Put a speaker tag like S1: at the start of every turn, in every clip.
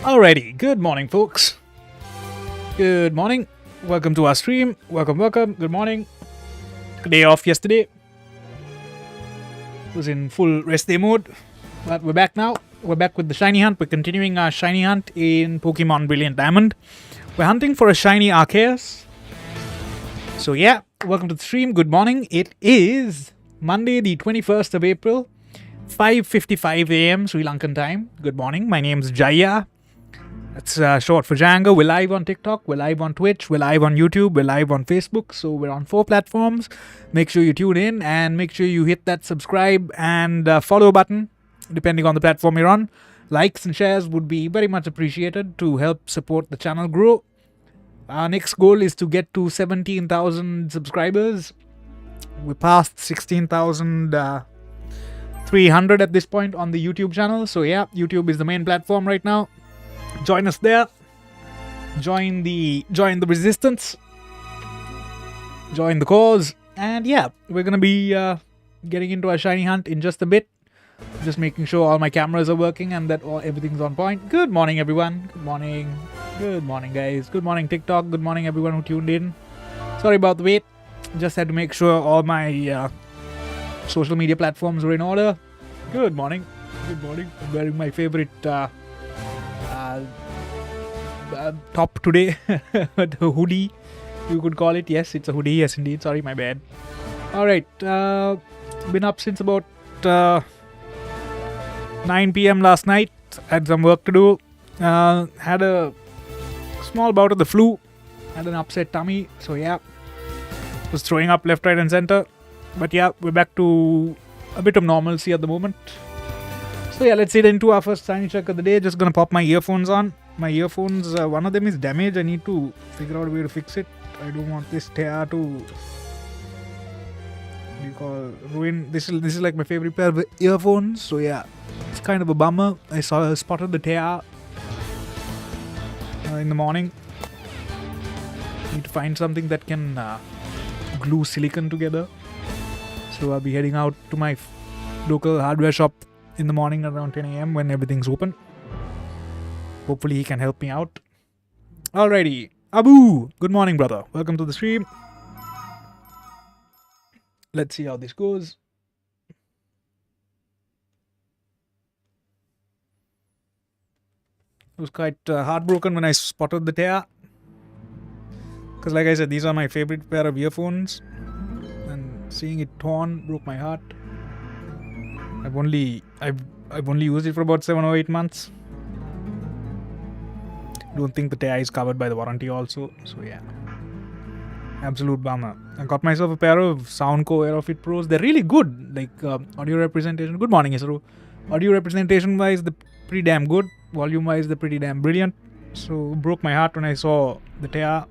S1: Alrighty, good morning, folks. Good morning. Welcome to our stream. Welcome. Good morning. Day off yesterday. Was in full rest day mode. But we're back now. We're back with the Shiny Hunt. We're continuing our Shiny Hunt in Pokemon Brilliant Diamond. We're hunting for a Shiny Arceus. So yeah, welcome to the stream. Good morning. It is Monday, the 21st of April, 5:55 a.m. Sri Lankan time. Good morning. My name's Jaya. That's short for Django. We're live on TikTok, we're live on Twitch, we're live on YouTube, we're live on Facebook. So we're on 4 platforms. Make sure you tune in and make sure you hit that subscribe and follow button, depending on the platform you're on. Likes and shares would be very much appreciated to help support the channel grow. Our next goal is to get to 17,000 subscribers. We're past 16,300 at this point on the YouTube channel. So yeah, YouTube is the main platform right now. Join us there. Join the resistance. Join the cause. And yeah, we're gonna be getting into our Shiny Hunt in just a bit. Just making sure all my cameras are working and that everything's on point. Good morning, everyone. Good morning. Good morning, guys. Good morning, TikTok. Good morning, everyone who tuned in. Sorry about the wait. Just had to make sure all my social media platforms were in order. Good morning. Good morning. I'm wearing my favorite top today. The hoodie, you could call it. Yes, it's a hoodie. Yes, indeed. Sorry, my bad. Alright. Been up since about 9 p.m. last night. Had some work to do. Had a small bout of the flu. Had an upset tummy. So yeah, was throwing up left, right and center. But yeah, we're back to a bit of normalcy at the moment. So yeah, let's get into our first shiny check of the day. Just gonna pop my earphones on. My earphones, one of them is damaged. I need to figure out a way to fix it. I don't want this tear to ruin. This is like my favorite pair of earphones. So yeah, it's kind of a bummer. I spotted the tear in the morning. Need to find something that can glue silicone together. So I'll be heading out to my local hardware shop in the morning around 10 a.m. when everything's open. Hopefully he can help me out. Alrighty. Abu! Good morning, brother. Welcome to the stream. Let's see how this goes. I was quite heartbroken when I spotted the tear. Because like I said, these are my favorite pair of earphones. And seeing it torn broke my heart. I've only used it for about 7 or 8 months. Don't think the tear is covered by the warranty also. So yeah, absolute bummer. I got myself a pair of Soundco Aerofit Pros. They're really good. Like audio representation. Good morning, Isru. Audio representation wise, they're pretty damn good. Volume wise, they're pretty damn brilliant. So broke my heart when I saw the tear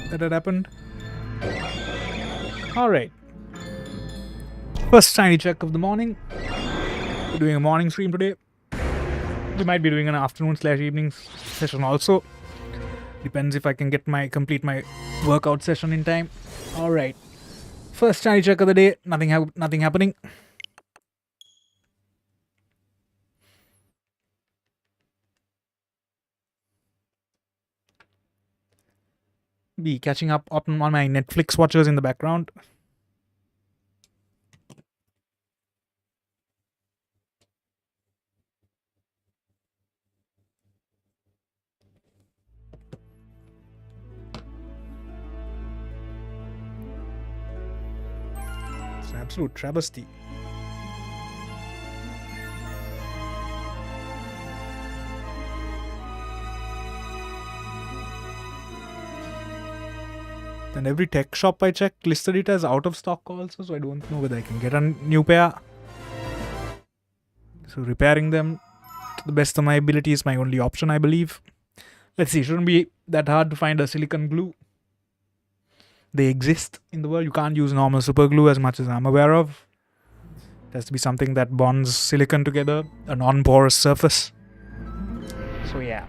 S1: that had happened. Alright. First shiny check of the morning. We're doing a morning stream today. We might be doing an afternoon/evening session also. Depends if I can complete my workout session in time. Alright. First shiny check of the day. Nothing happening. Be catching up on my Netflix watchers in the background. It's an absolute travesty. And every tech shop I checked listed it as out of stock also, so I don't know whether I can get a new pair. So repairing them to the best of my ability is my only option, I believe. Let's see, shouldn't be that hard to find a silicone glue. They exist in the world. You can't use normal super glue as much as I'm aware of. It has to be something that bonds silicone together, a non-porous surface. So yeah.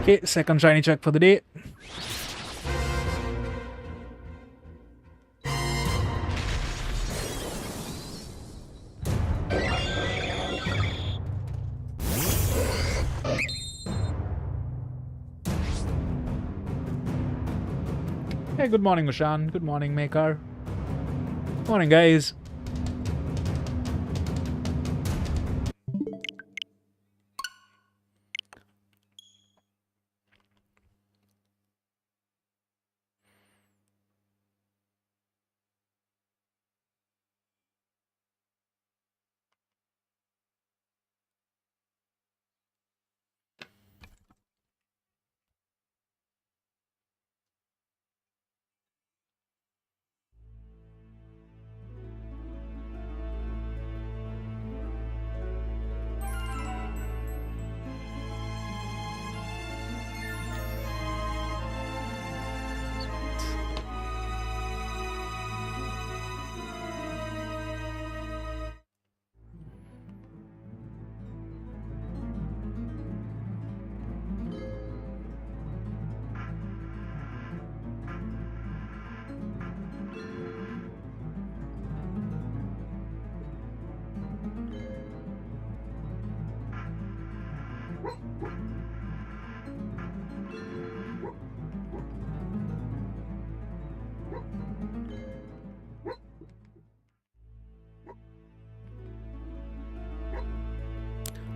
S1: Okay, second shiny check for the day. Hey, good morning, Mushan. Good morning, Maker. Morning, guys.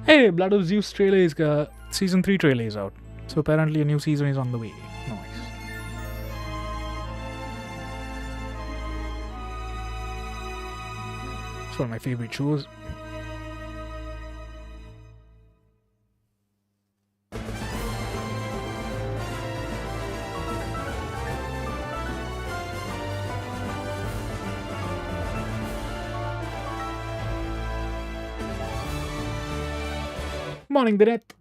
S1: Hey, Blood of Zeus trailer is season 3 trailer is out. So apparently a new season is on the way. Nice. It's one of my favorite shows. Morning, Dinet.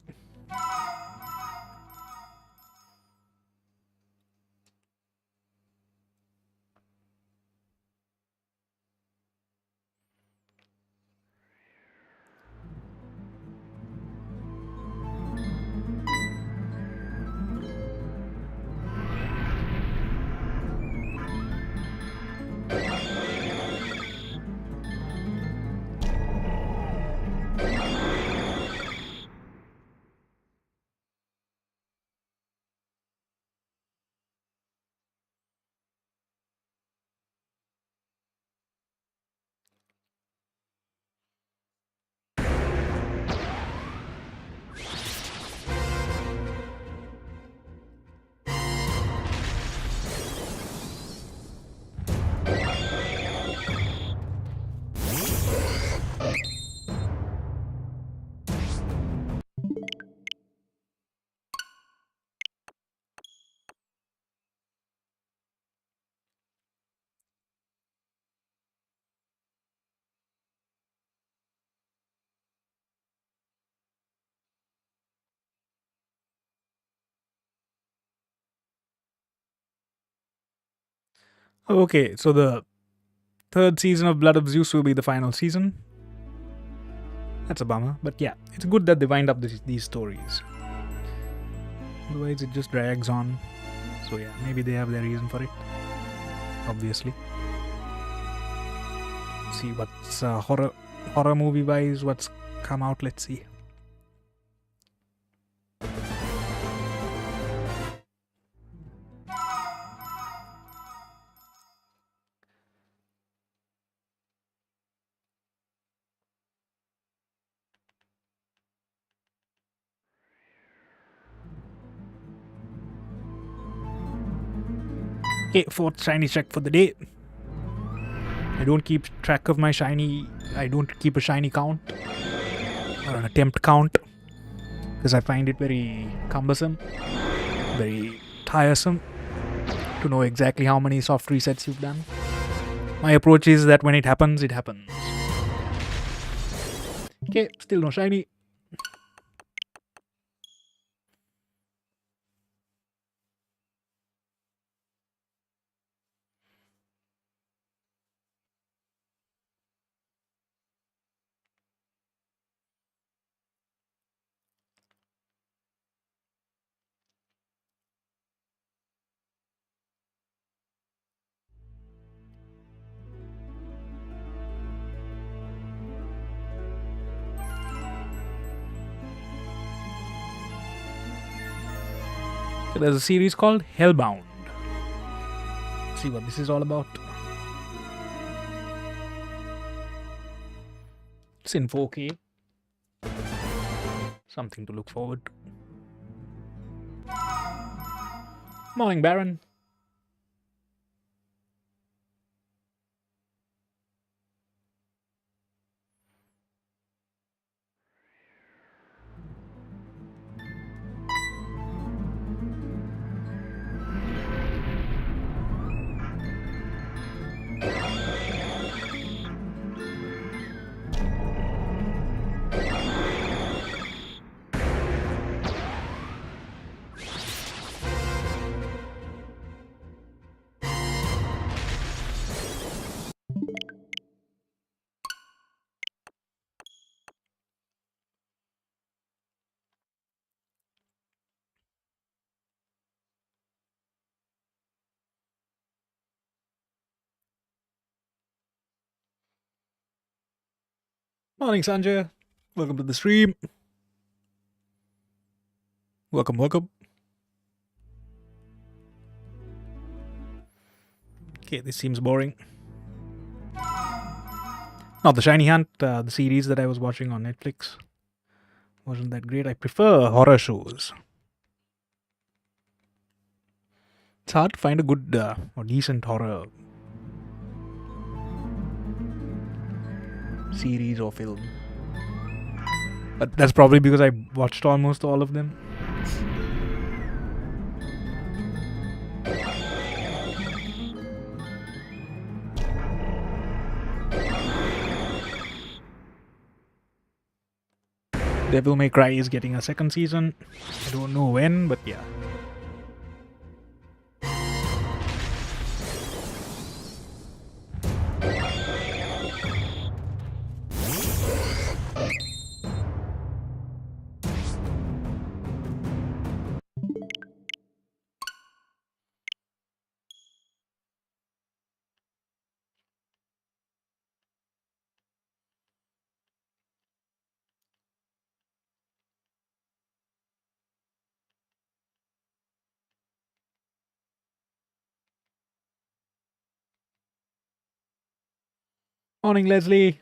S1: Okay, so the third season of Blood of Zeus will be the final season. That's a bummer, but yeah, it's good that they wind up these stories. Otherwise, it just drags on. So yeah, maybe they have their reason for it. Obviously. See what's horror movie wise, what's come out. Let's see. Okay, fourth shiny check for the day. I don't keep track of my shiny. I don't keep a shiny count or an attempt count because I find it very cumbersome, very tiresome to know exactly how many soft resets you've done. My approach is that when it happens, it happens. Okay, still no shiny. There's a series called Hellbound. Let's see what this is all about. It's in 4K. Something to look forward to. Morning, Baron. Morning, Sanjay. Welcome to the stream. Welcome, welcome. Okay, this seems boring. Not the Shiny Hunt, the series that I was watching on Netflix. Wasn't that great. I prefer horror shows. It's hard to find a good or decent horror series or film. But that's probably because I watched almost all of them. Devil May Cry is getting a second season. I don't know when, but yeah. Morning, Leslie.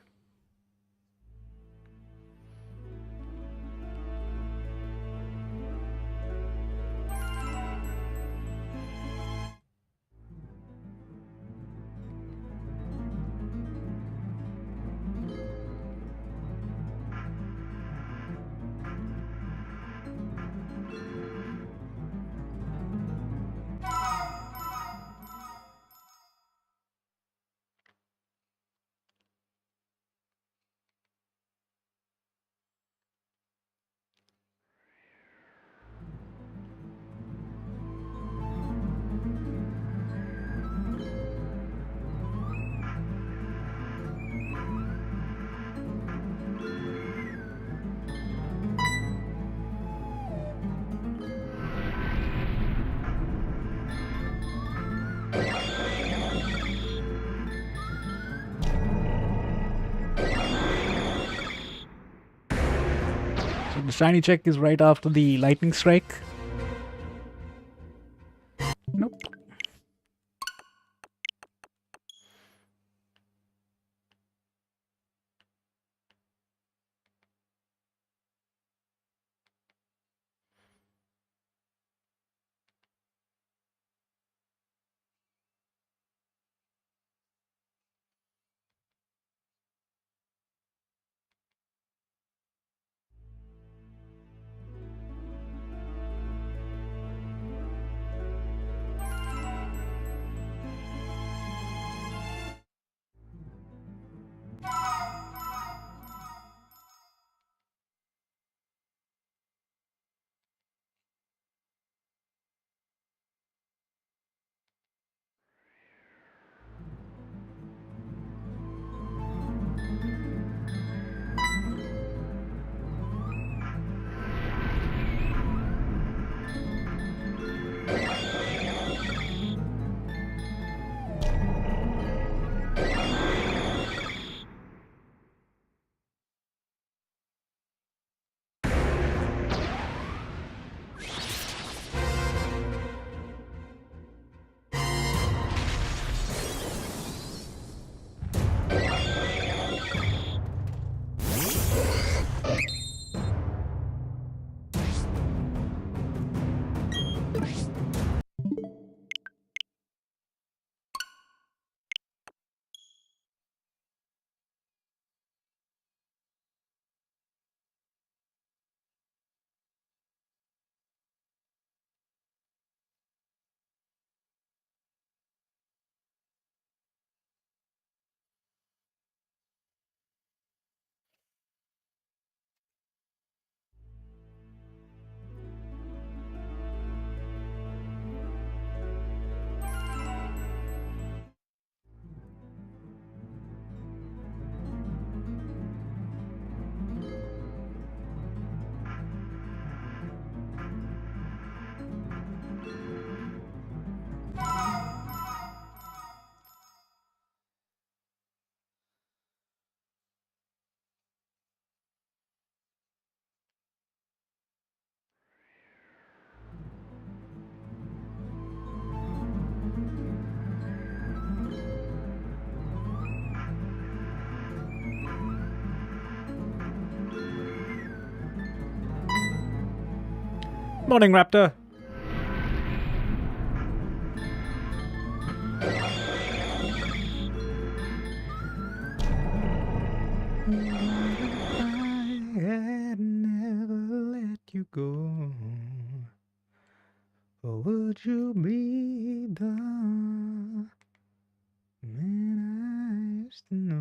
S1: The shiny check is right after the lightning strike. Nope. Morning, Raptor. I had never let you go, or would you be the man I used to know?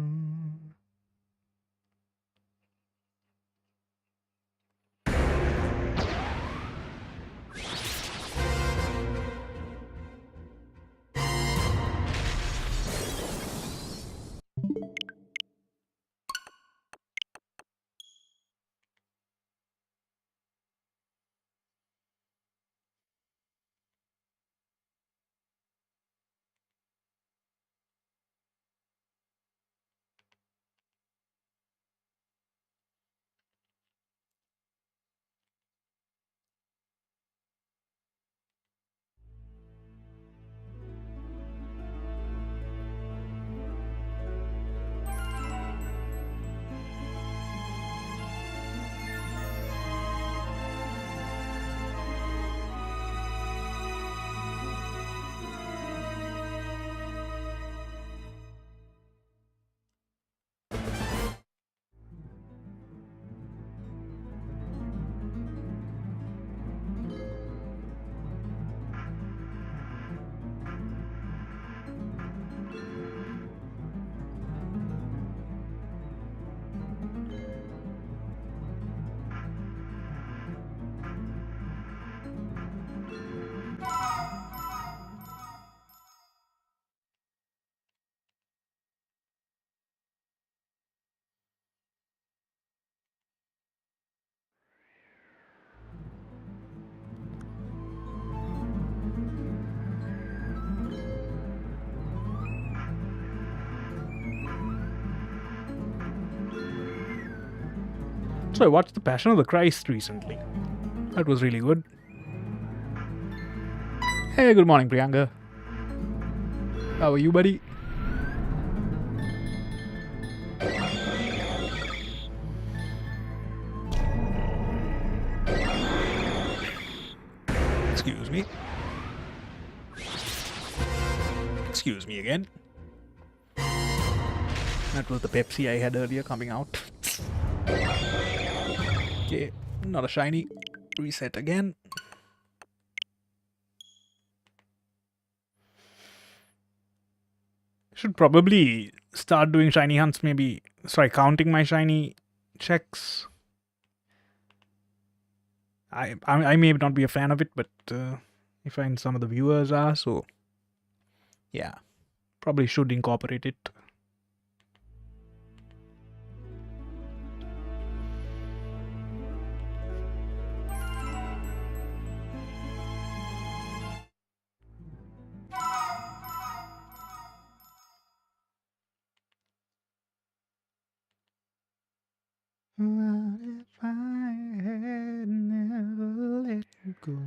S1: So I watched The Passion of the Christ recently. That was really good. Hey, good morning, Priyanka. How are you, buddy? Excuse me. Excuse me again. That was the Pepsi I had earlier coming out. Okay, not a shiny. Reset again. Should probably start doing shiny hunts, maybe. Sorry, counting my shiny checks. I may not be a fan of it, but I find some of the viewers are, so yeah, probably should incorporate it. What if I had never let you go?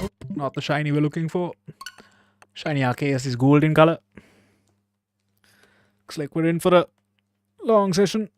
S1: Nope, not the shiny we're looking for. Shiny Arceus is gold in color. Looks like we're in for a long session.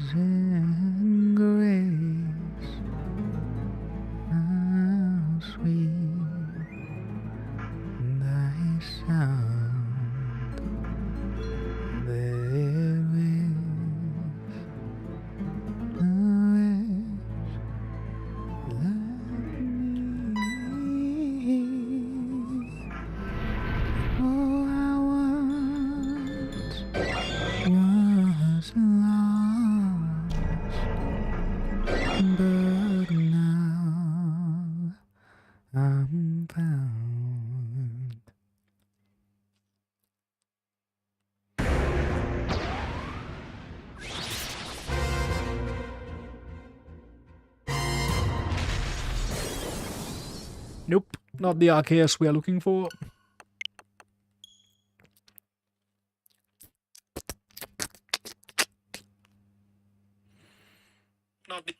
S1: Amazing grace, how sweet thy sound. There is no wish like me. Oh, I once was lost, but now I'm found. Nope, not the Arceus we are looking for. Not the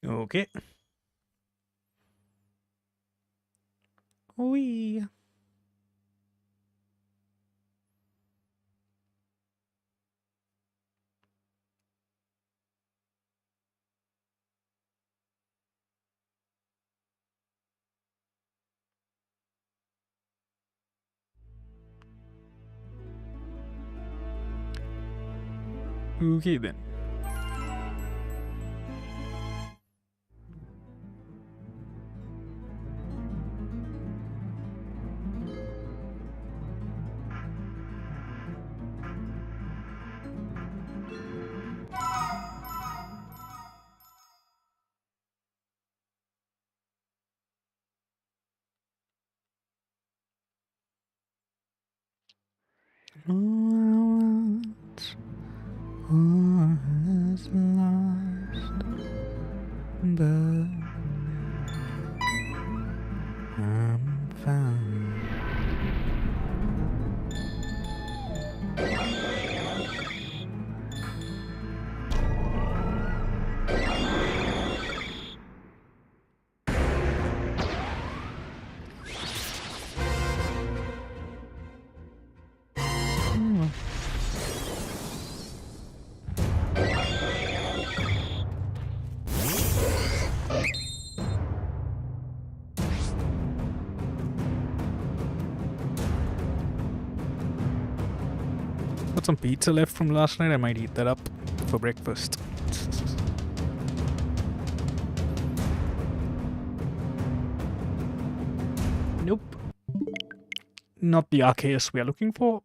S1: okay. Wee. Okay then. All I want for was lost, but I'm found. Got some pizza left from last night. I might eat that up for breakfast. Nope. Not the Arceus we are looking for.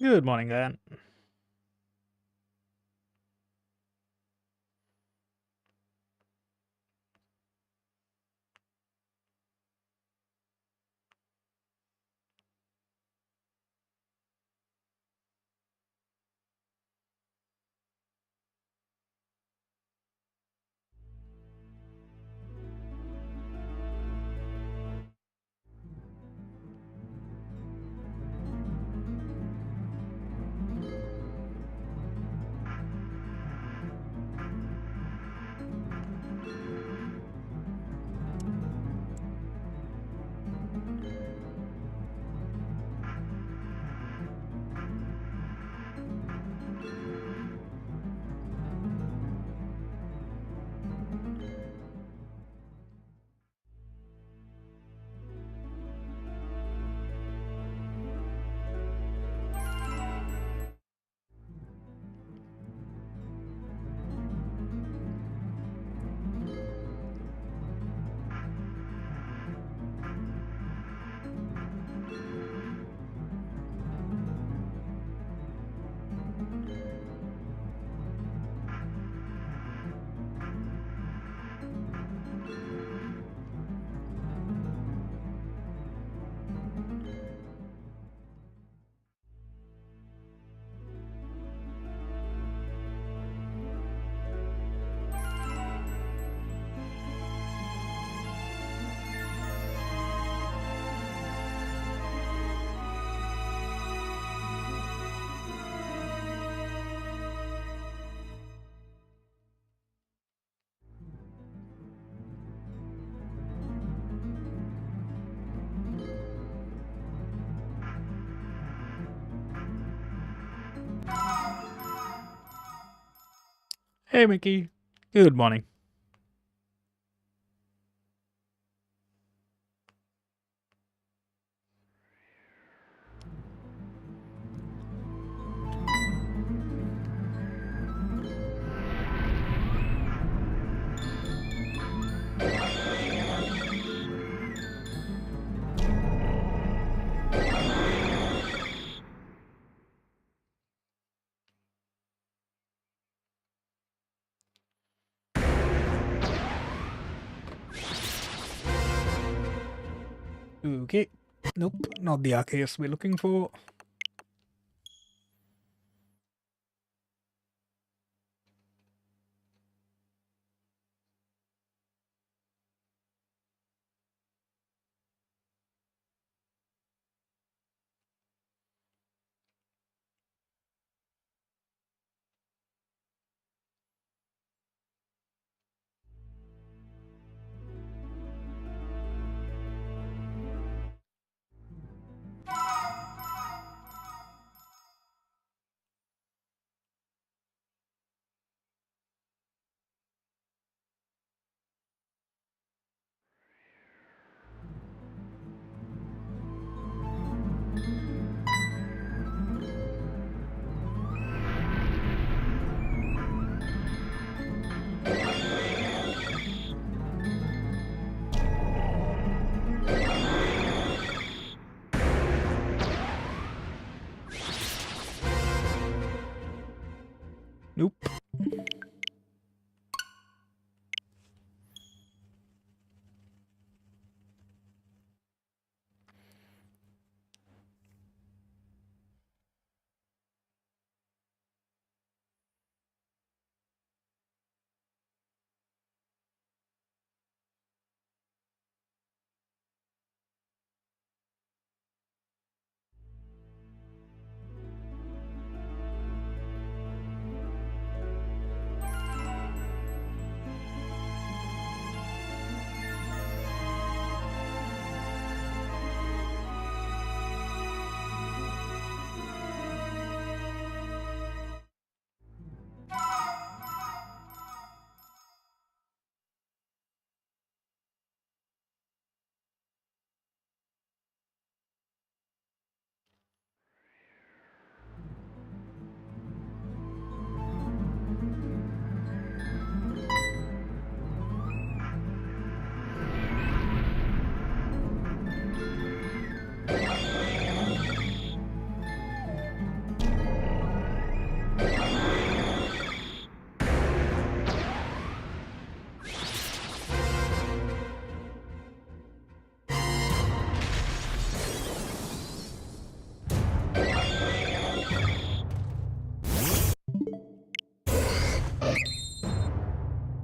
S1: Good morning, Dan. Hey, Mickey. Good morning. Okay. Nope, not the Arceus we're looking for.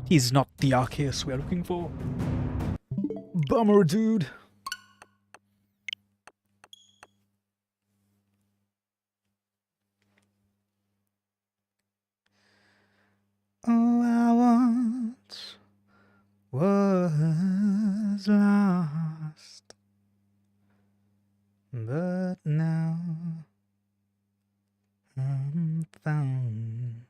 S1: He's not the Arceus we're looking for. Bummer, dude. All I once was lost, but now I'm found.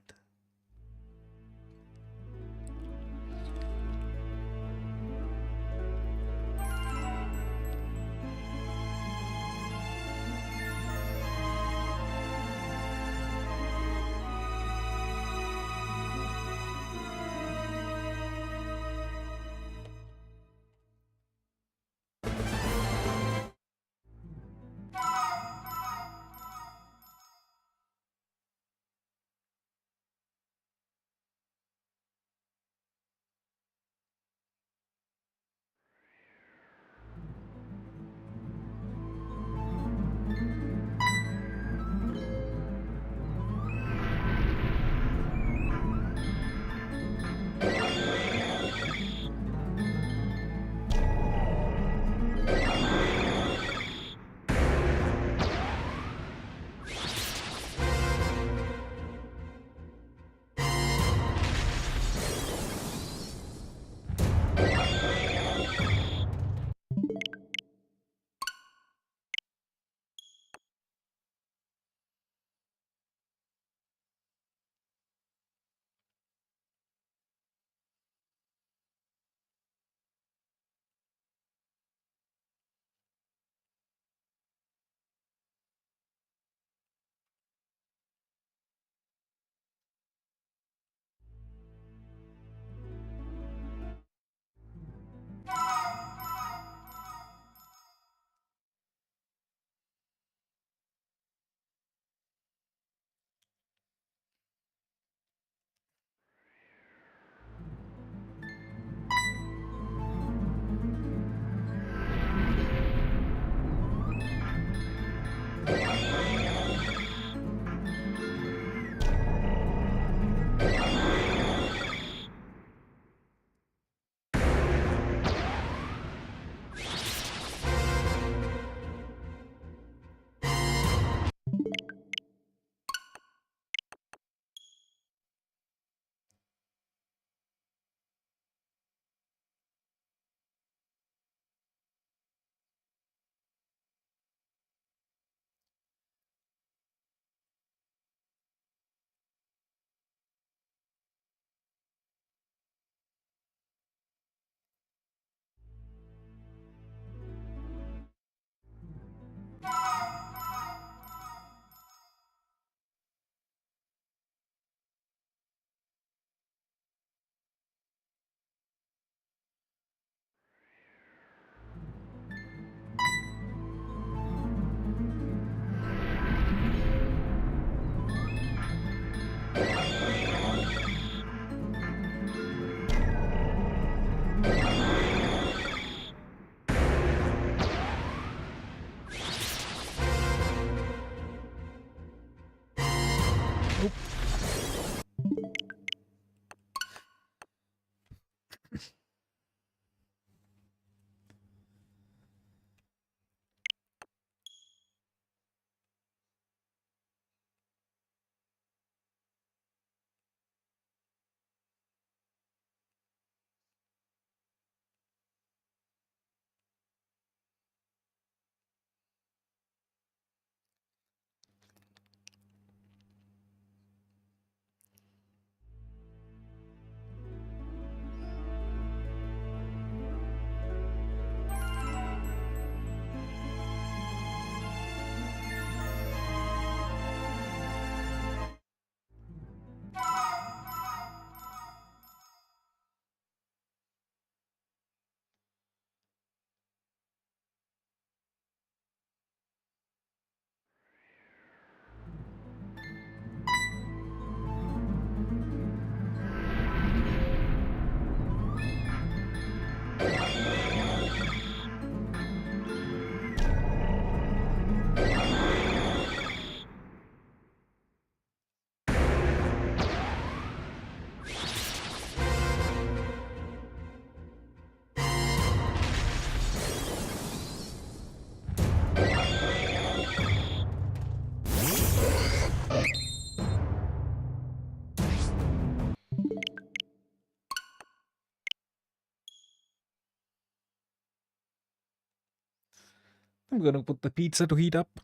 S1: I'm gonna put the pizza to heat up.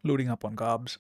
S1: Loading up on carbs.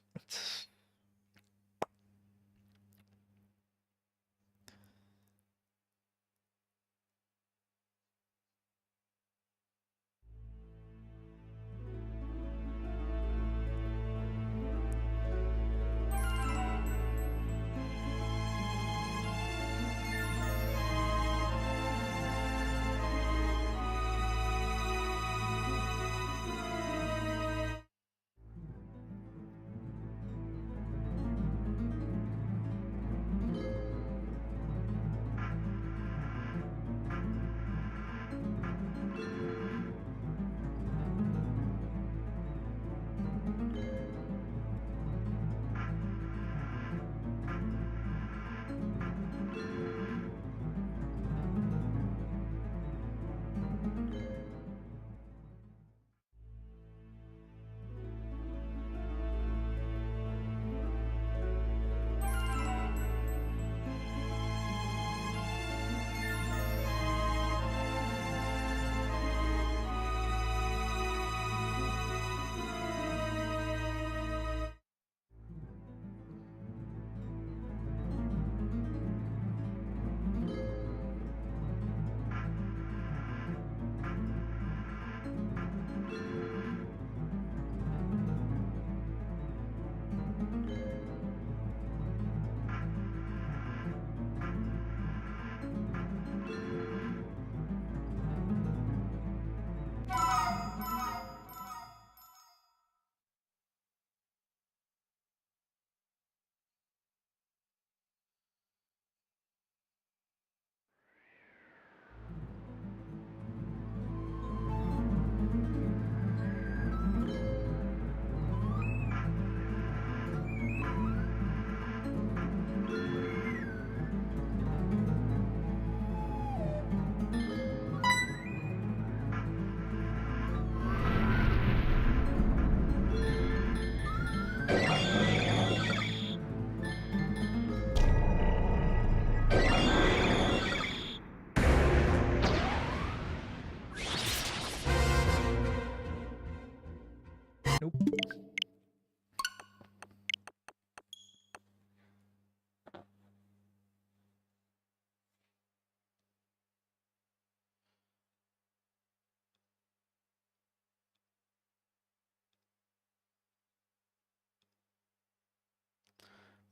S1: Nope.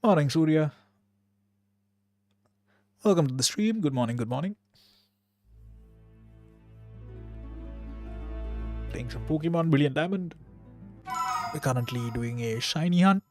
S1: Morning, Surya. Welcome to the stream. Good morning, good morning. Playing some Pokemon Brilliant Diamond. We're currently doing a shiny hunt.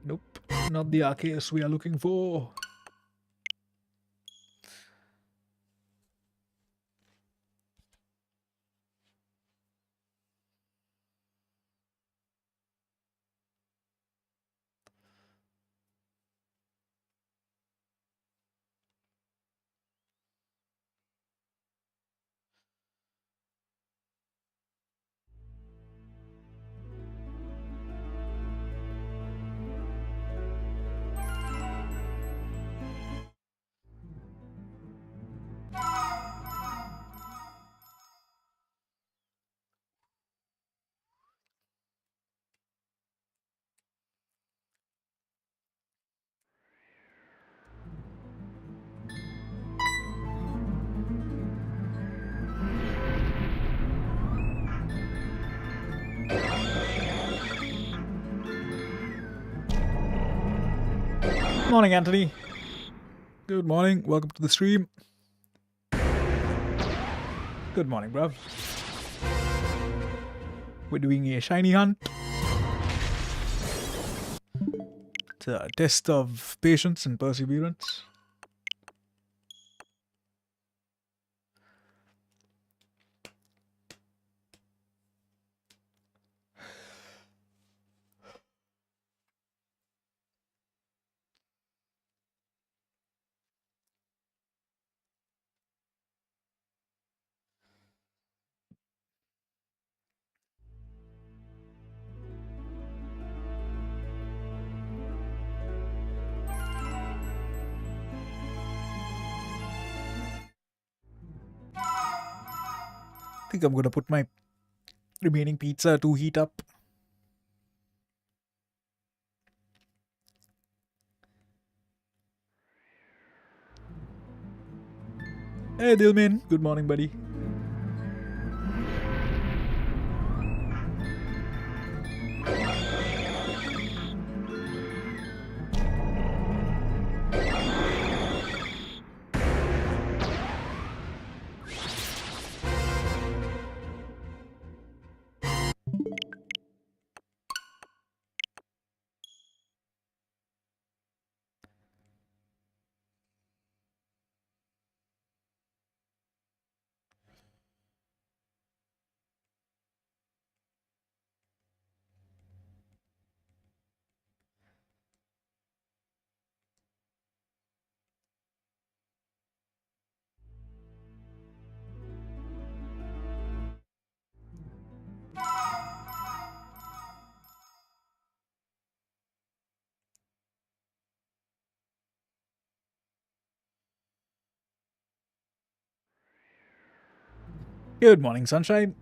S1: Nope, not the Arceus we are looking for. Morning, Anthony. Good morning. Welcome to the stream. Good morning, bruv. We're doing a shiny hunt. It's a test of patience and perseverance. I think I'm gonna put my remaining pizza to heat up. Hey, Dilmin. Good morning, buddy. Good morning, sunshine.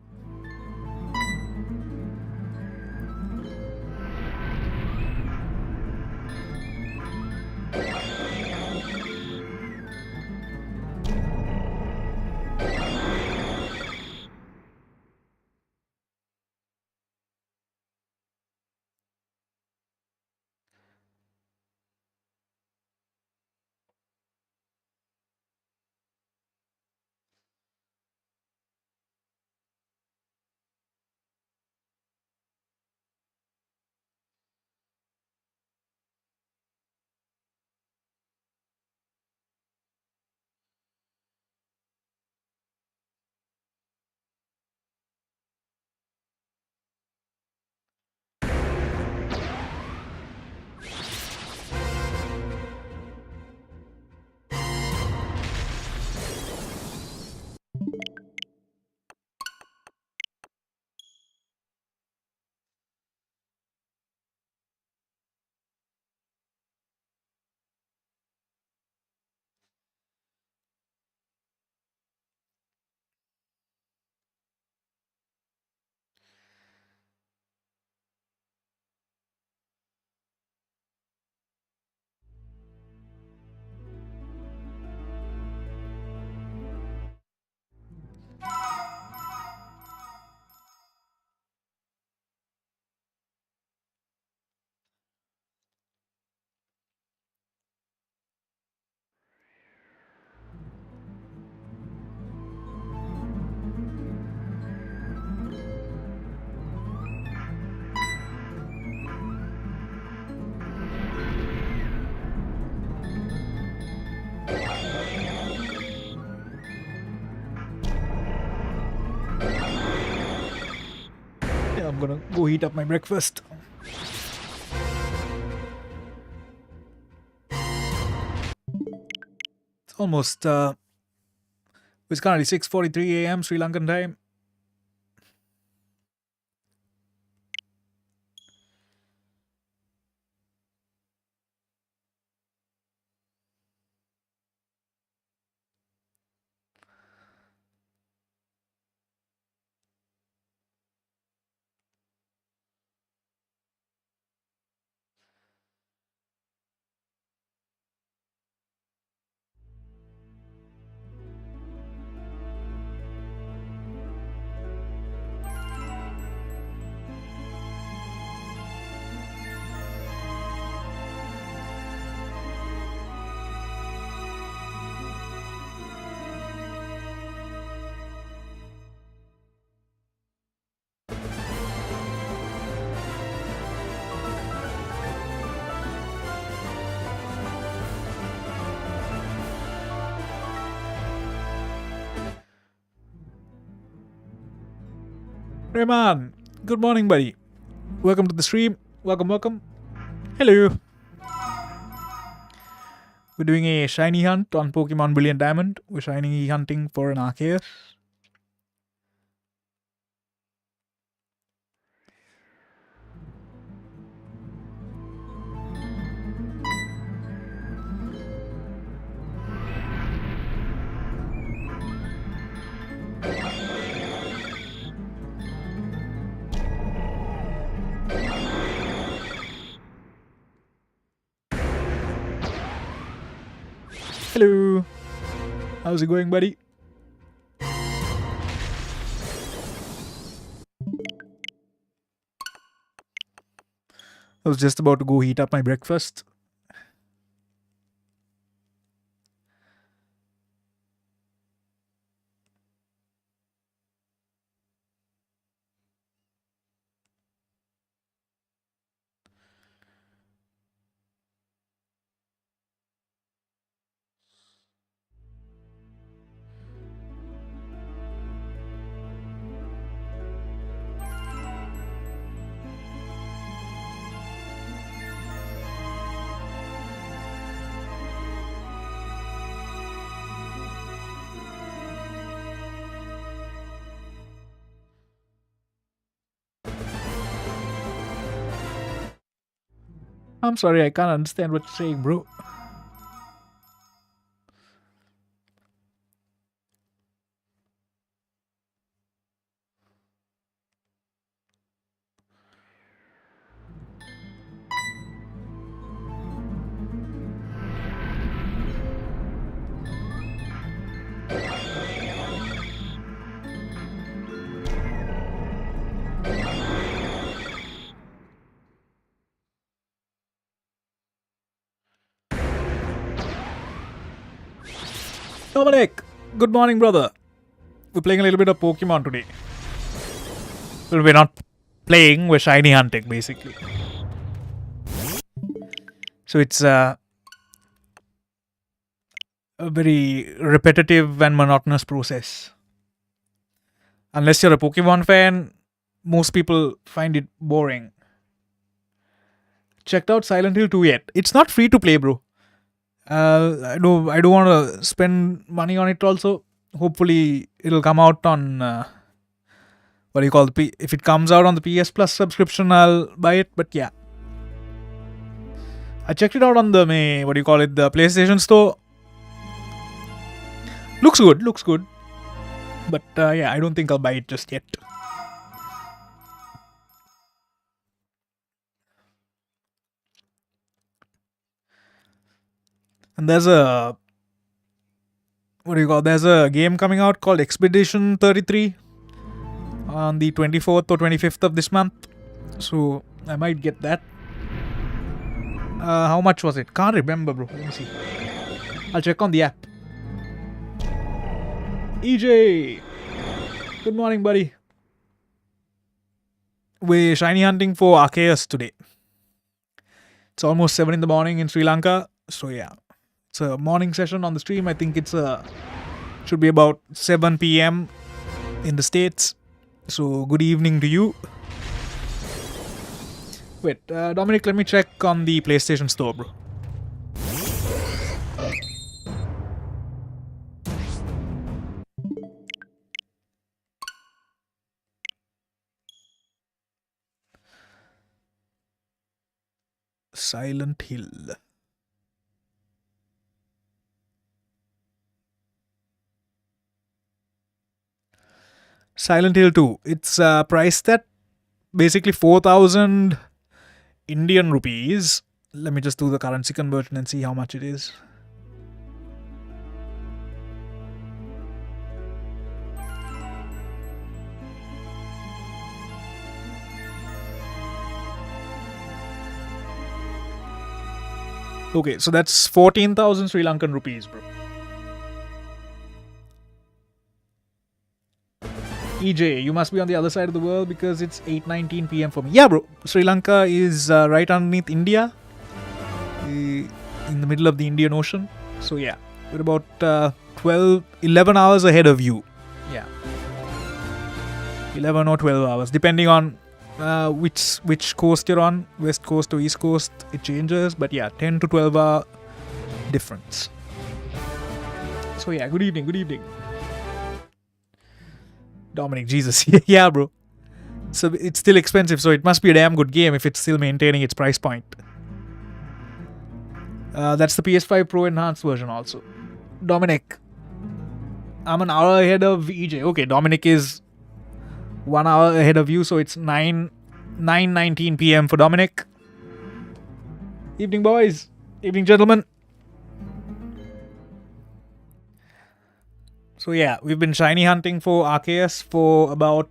S1: Yeah, I'm gonna go heat up my breakfast. It's almost it's currently 6:43 a.m. Sri Lankan time. Rayman, good morning, buddy. Welcome to the stream. Welcome. Hello. We're doing a shiny hunt on Pokemon Brilliant Diamond. We're shiny hunting for an Arceus. Hello. How's it going, buddy? I was just about to go heat up my breakfast. I'm sorry, I can't understand what you're saying, bro. Dominic, good morning, brother. We're playing a little bit of Pokemon today. Well, we're not playing, we're shiny hunting, basically. So it's a very repetitive and monotonous process. Unless you're a Pokemon fan, most people find it boring. Checked out Silent Hill 2 yet? It's not free to play, bro. I don't want to spend money on it also. Hopefully it'll come out on if it comes out on the PS Plus subscription, I'll buy it. But yeah, I checked it out on the the PlayStation Store. Looks good. But yeah, I don't think I'll buy it just yet. And there's a there's a game coming out called Expedition 33 on the 24th or 25th of this month. So I might get that. How much was it? Can't remember, bro. Let me see. I'll check on the app. EJ, good morning, buddy. We're shiny hunting for Arceus today. It's almost 7 in the morning in Sri Lanka. So yeah, it's a morning session on the stream. I think should be about 7 p.m. in the States. So good evening to you. Wait, Dominic, let me check on the PlayStation Store, bro. Silent Hill. Silent Hill 2. It's priced at basically 4,000 Indian rupees. Let me just do the currency conversion and see how much it is. Okay, so that's 14,000 Sri Lankan rupees, bro. EJ, you must be on the other side of the world because it's 8:19 p.m. for me. Yeah, bro. Sri Lanka is right underneath India, in the middle of the Indian Ocean. So yeah, we're about 11 hours ahead of you. Yeah. 11 or 12 hours, depending on which coast you're on, west coast or east coast, it changes. But yeah, 10 to 12 hour difference. So yeah, good evening. Dominic, Jesus. Yeah, bro. So it's still expensive, so it must be a damn good game if it's still maintaining its price point. That's the PS5 Pro Enhanced version also. Dominic, I'm an hour ahead of EJ. Okay, Dominic is 1 hour ahead of you, so it's 9:19 p.m. for Dominic. Evening, boys. Evening, gentlemen. So yeah, we've been shiny hunting for Arceus for about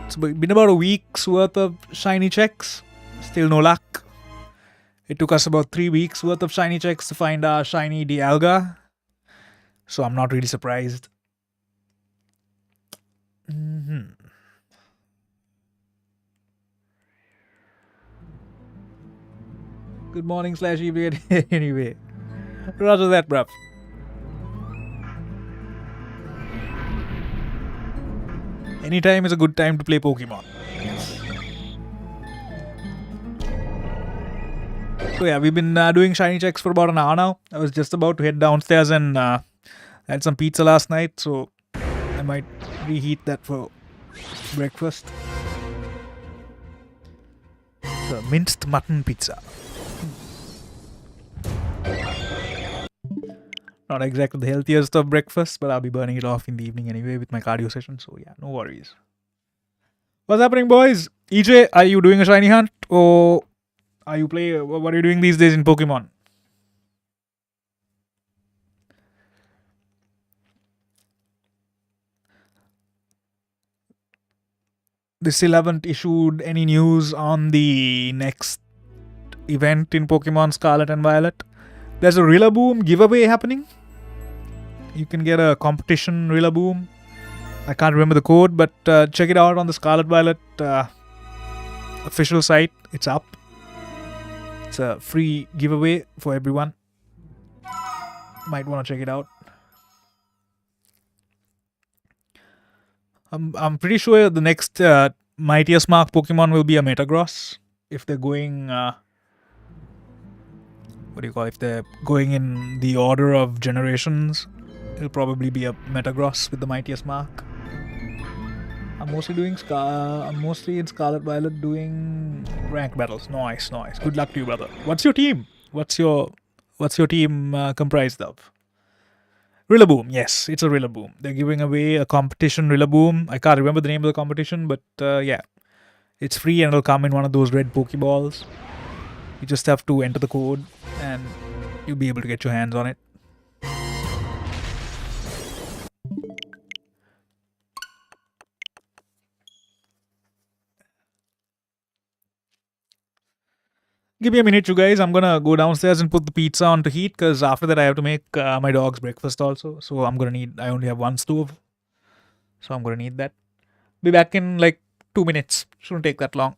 S1: it's been about a week's worth of shiny checks. Still no luck. It took us about 3 weeks worth of shiny checks to find our shiny Dialga. So I'm not really surprised. Good morning / evening. Anyway, roger that, bruv. Anytime is a good time to play Pokemon. So yeah, we've been doing shiny checks for about an hour now. I was just about to head downstairs and had some pizza last night, so I might reheat that for breakfast. So minced mutton pizza. Not exactly the healthiest of breakfast, but I'll be burning it off in the evening anyway with my cardio session, so yeah, no worries. What's happening, boys? EJ, are you doing a shiny hunt, or are you what are you doing these days in Pokemon? They still haven't issued any news on the next event in Pokemon Scarlet and Violet. There's a Rillaboom giveaway happening. You can get a competition Rillaboom. I can't remember the code, but check it out on the Scarlet Violet official site. It's up. It's a free giveaway for everyone. Might want to check it out. I'm pretty sure the next Mightiest Mark Pokemon will be a Metagross. If they're going if they're going in the order of generations, it'll probably be a Metagross with the Mightiest Mark. I'm mostly in Scarlet Violet doing rank battles. Nice. Good luck to you, brother. What's your team? What's your team comprised of? Rillaboom. Yes, it's a Rillaboom. They're giving away a competition Rillaboom. I can't remember the name of the competition, but yeah. It's free and it'll come in one of those red Pokeballs. You just have to enter the code and you'll be able to get your hands on it. Give me a minute, you guys. I'm gonna go downstairs and put the pizza on to heat, because after that I have to make my dog's breakfast also. So I only have one stove, so I'm gonna need that. Be back in like 2 minutes. Shouldn't take that long.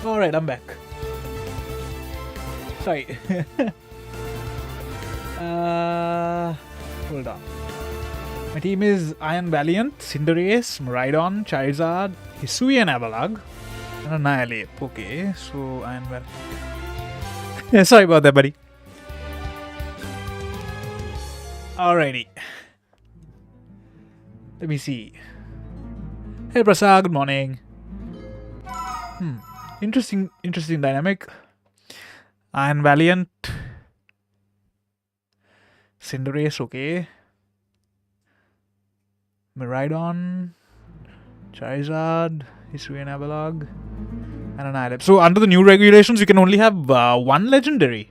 S1: Alright, I'm back. Sorry. Hold on. My team is Iron Valiant, Cinderace, Miraidon, Charizard, Hisuian Avalugg, and Annihilate. Okay, so Iron Valiant. Yeah, sorry about that, buddy. Alrighty. Let me see. Hey Prasad, good morning. Interesting dynamic. Iron Valiant. Cinderace, okay. Miraidon, Charizard, Hisuian Avalugg, and Annihilate. So under the new regulations, you can only have one legendary.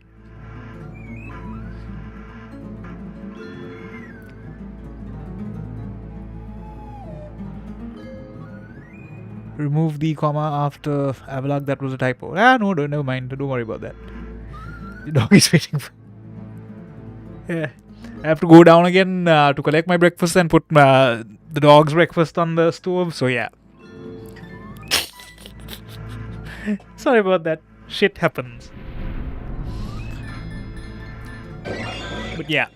S1: Remove the comma after Avalugg. That was a typo. No, never mind. Don't worry about that. The dog is waiting for. Yeah. I have to go down again to collect my breakfast and put the dog's breakfast on the stove. So yeah. Sorry about that. Shit happens. But yeah.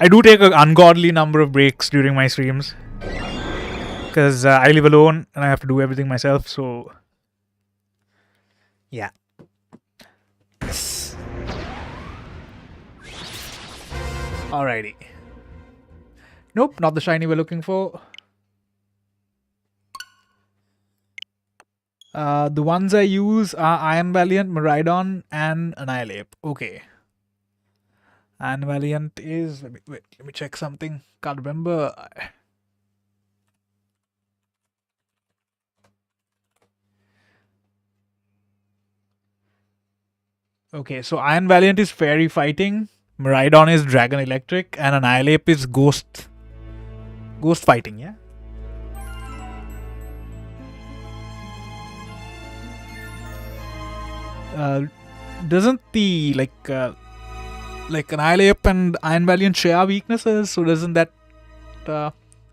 S1: I do take an ungodly number of breaks during my streams. Because I live alone and I have to do everything myself, so yeah. Alrighty. Nope, not the shiny we're looking for. The ones I use are Iron Valiant, Miraidon, and Annihilate. Okay. Iron Valiant is... Let me check something. Can't remember. Okay, so Iron Valiant is Fairy Fighting, Miraidon is Dragon Electric, and Annihilate is Ghost Fighting, yeah? Doesn't the, like Annihilate and Iron Valiant share weaknesses, so doesn't that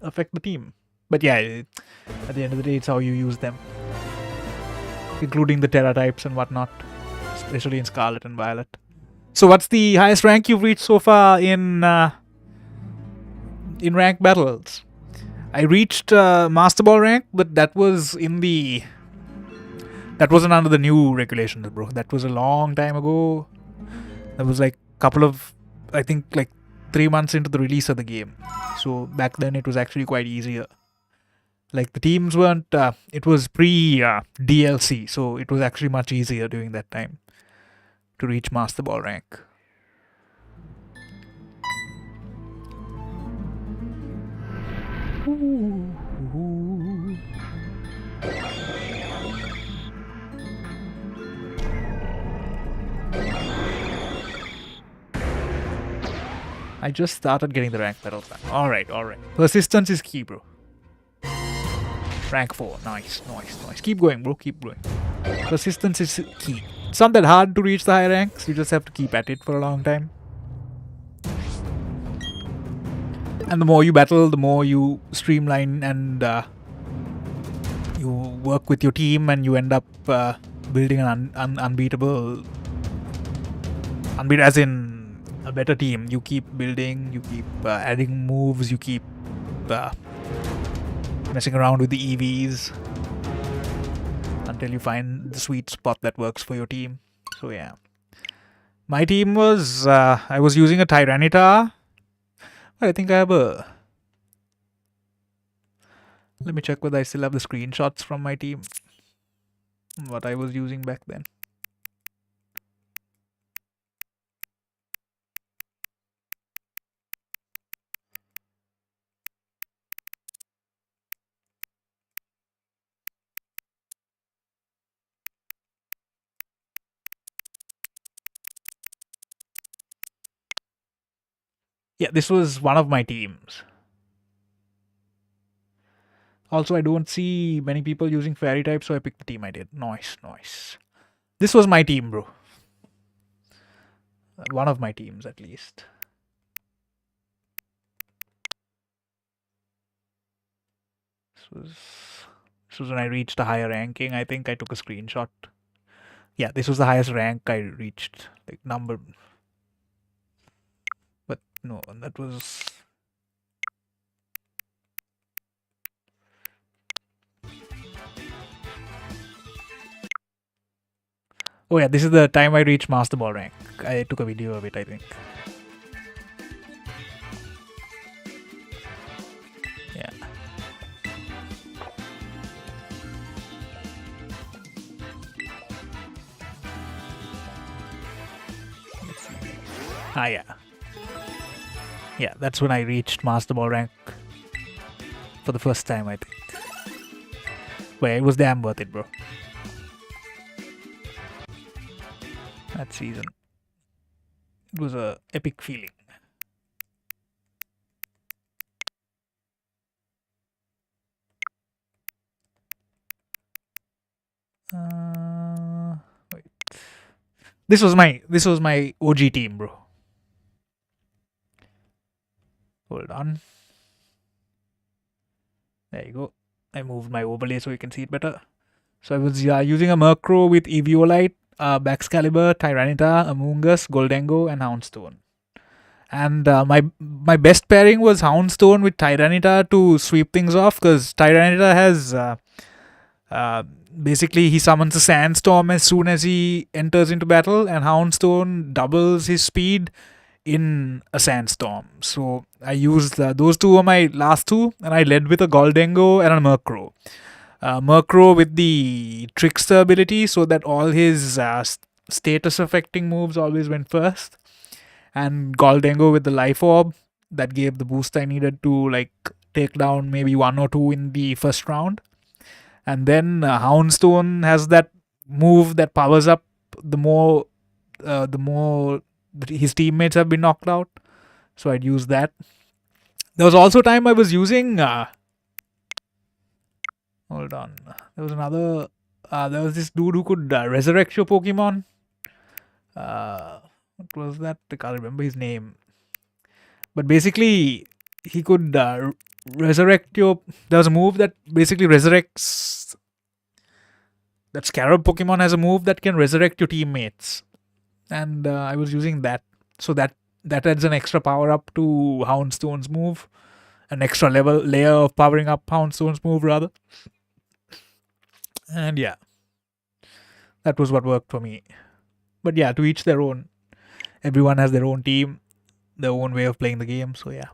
S1: affect the team? But yeah, at the end of the day, it's how you use them. Including the Terra types and whatnot. Especially in Scarlet and Violet. So what's the highest rank you've reached so far in rank battles? I reached Masterball rank, but that was that wasn't under the new regulations, bro. That was a long time ago. That was like I think like 3 months into the release of the game. So back then it was actually quite easier. Like the teams weren't, it was pre-DLC, so it was actually much easier during that time to reach Master Ball rank. I just started getting the rank battles back. Alright. Persistence is key, bro. Rank 4. Nice. Keep going, bro. Keep going. Persistence is key. It's not that hard to reach the high ranks. You just have to keep at it for a long time. And the more you battle, the more you streamline and you work with your team and you end up building an unbeatable... as in a better team. You keep building, you keep adding moves, you keep messing around with the EVs until you find the sweet spot that works for your team. So yeah. My team was... I was using a Tyranitar. I think I have a... Let me check whether I still have the screenshots from my team. What I was using back then. Yeah, this was one of my teams. Also, I don't see many people using fairy type, so I picked the team I did. Nice. This was my team, bro. One of my teams, at least. This was when I reached a higher ranking. I think I took a screenshot Yeah, this was the highest rank I reached, like number. But no, that was. Oh yeah, this is the time I reached Masterball rank. I took a video of it, I think. Yeah. Let's see. Ah yeah. Yeah, that's when I reached Masterball rank for the first time, I think. But it was damn worth it, bro. That season. It was a epic feeling. Wait. This was my OG team, bro. Hold on. There you go. I moved my overlay so you can see it better. So I was using a Murkrow with Eviolite, Baxcalibur, Tyranitar, Amoonguss, Goldengo, and Houndstone. And my best pairing was Houndstone with Tyranitar to sweep things off, because Tyranitar has basically he summons a Sandstorm as soon as he enters into battle, and Houndstone doubles his speed in a Sandstorm. So I used those two were my last two, and I led with a Goldengo and a Murkrow. Murkrow with the Trickster ability, so that all his status affecting moves always went first, and Goldengo with the Life Orb that gave the boost I needed to like take down maybe one or two in the first round. And then Houndstone has that move that powers up the more his teammates have been knocked out. So I'd use that. There was also time I was using. Hold on. There was another. There was this dude who could resurrect your Pokemon. What was that? I can't remember his name. But basically, he could resurrect your. There was a move that basically resurrects. That Scarab Pokemon has a move that can resurrect your teammates, and I was using that. So that adds an extra power up to Houndstone's move, an extra layer of powering up Houndstone's move rather. And yeah, that was what worked for me. But yeah, to each their own. Everyone has their own team, their own way of playing the game. So yeah.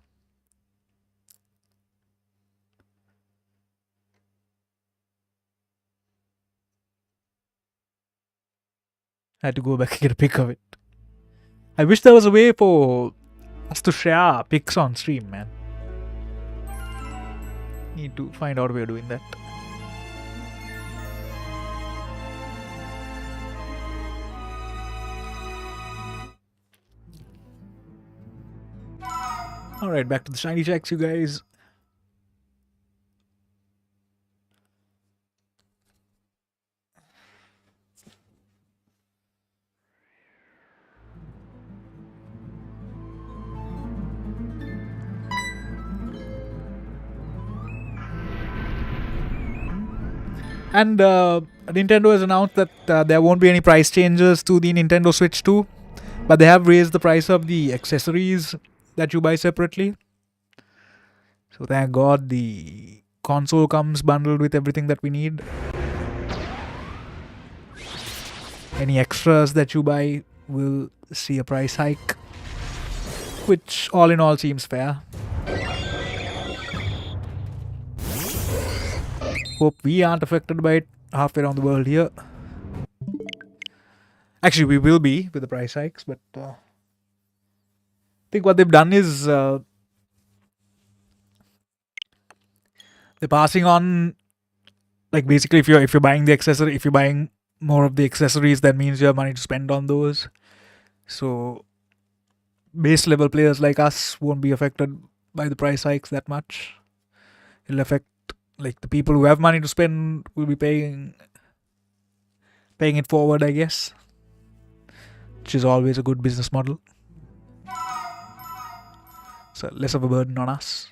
S1: I had to go back and get a pic of it. I wish there was a way for us to share pics on stream, man. Need to find out a way of doing that. Alright, back to the shiny checks, you guys. And Nintendo has announced that there won't be any price changes to the Nintendo Switch 2, but they have raised the price of the accessories that you buy separately. So thank God the console comes bundled with everything that we need. Any extras that you buy will see a price hike, which all in all seems fair. Hope we aren't affected by it halfway around the world here. Actually, we will be with the price hikes, but I think what they've done is they're passing on, like basically if you're buying the accessory, if you're buying more of the accessories, that means you have money to spend on those. So base level players like us won't be affected by the price hikes that much. It'll affect like the people who have money to spend will be paying it forward, I guess, which is always a good business model. So less of a burden on us.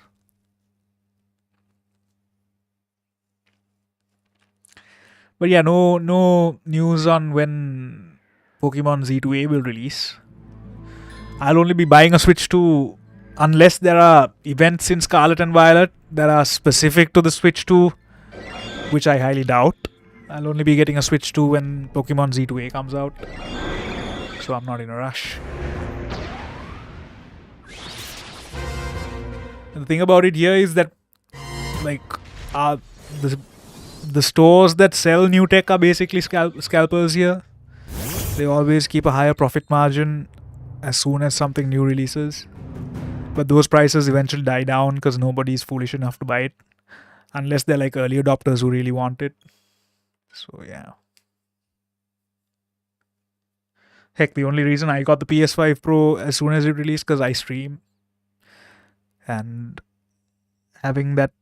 S1: But yeah, no news on when Pokemon Z2A will release. I'll only be buying a Switch 2 unless there are events in Scarlet and Violet that are specific to the Switch 2, which I highly doubt. I'll only be getting a Switch 2 when Pokemon Z2A comes out. So I'm not in a rush. And the thing about it here is that, like, the, the stores that sell new tech are basically scalpers here. They always keep a higher profit margin as soon as something new releases. But those prices eventually die down because nobody's foolish enough to buy it. Unless they're like early adopters who really want it. So yeah. Heck, the only reason I got the PS5 Pro as soon as it released because I stream. And having that,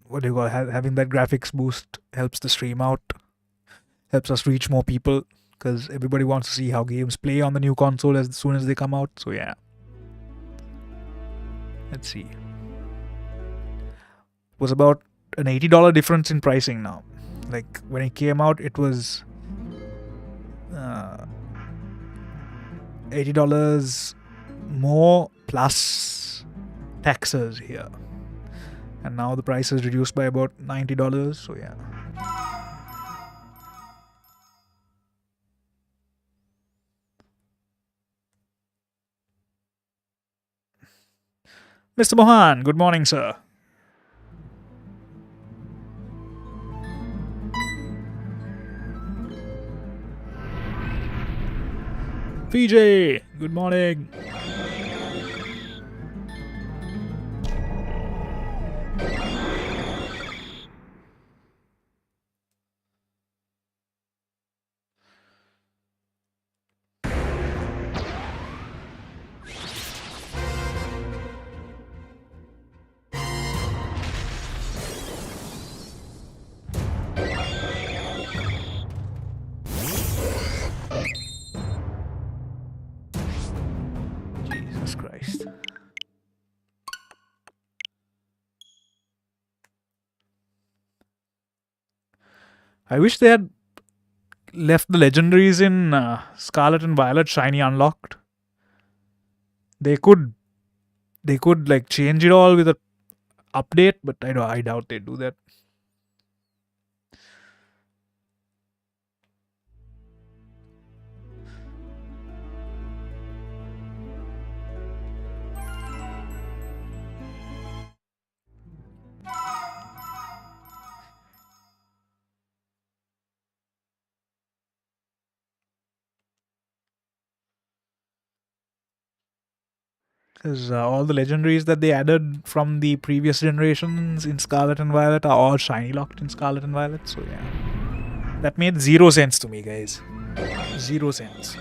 S1: what do you call it, having that graphics boost helps the stream out. Helps us reach more people because everybody wants to see how games play on the new console as soon as they come out. So yeah. Let's see. It was about an $80 difference in pricing now. Like when it came out, it was $80 more plus taxes here. And now the price is reduced by about $90. So yeah. Mr. Mohan, good morning, sir. VJ, good morning. Jesus Christ. I wish they had left the legendaries in Scarlet and Violet Shiny unlocked. They could like change it all with a update, but I doubt they do that. Because all the legendaries that they added from the previous generations in Scarlet and Violet are all shiny locked in Scarlet and Violet. So yeah, that made 0 sense to me, guys. 0 sense.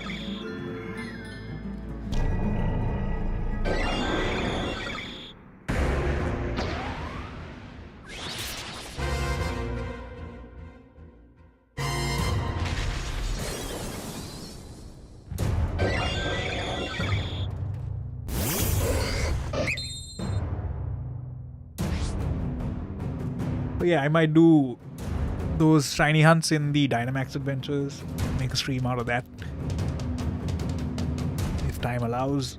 S1: But yeah, I might do those shiny hunts in the Dynamax adventures. Make a stream out of that if time allows.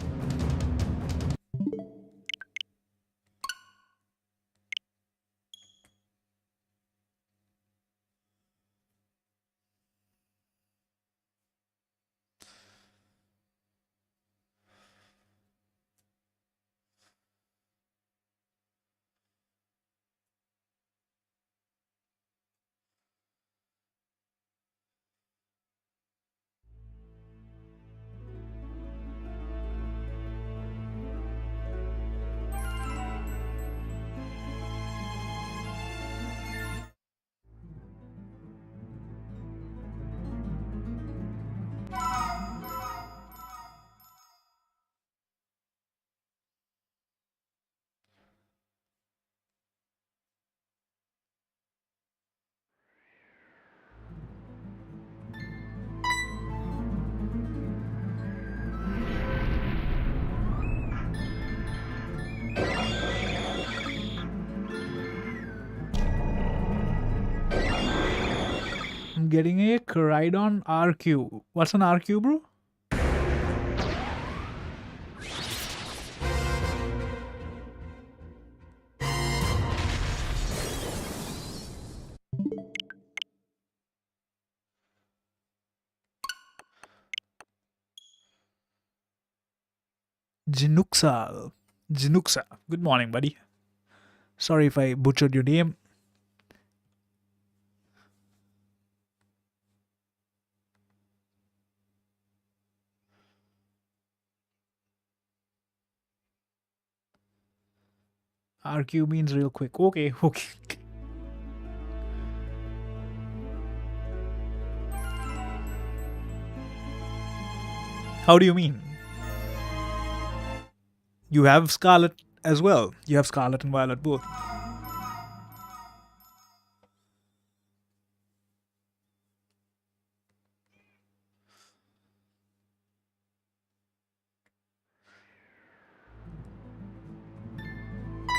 S1: I'm getting a Koraidon RQ. What's an RQ, bro? Jinuxa. Jinuxa. Good morning, buddy. Sorry if I butchered your name. RQ means real quick. Okay, okay. How do you mean? You have Scarlet as well. You have Scarlet and Violet both.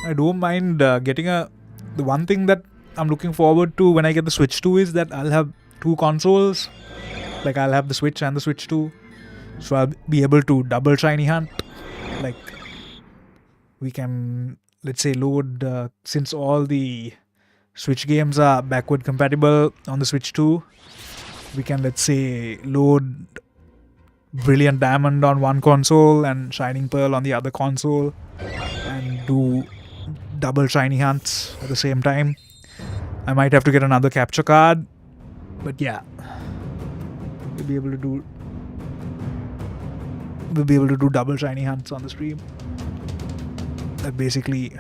S1: I don't mind getting a. The one thing that I'm looking forward to when I get the Switch 2 is that I'll have two consoles. Like I'll have the Switch and the Switch 2. So I'll be able to double Shiny Hunt. Like we can, let's say, load, since all the Switch games are backward compatible on the Switch 2, we can, let's say, load Brilliant Diamond on one console and Shining Pearl on the other console and do double Shiny Hunts at the same time. I might have to get another capture card, but yeah, we'll be able to do double Shiny Hunts on the stream. That basically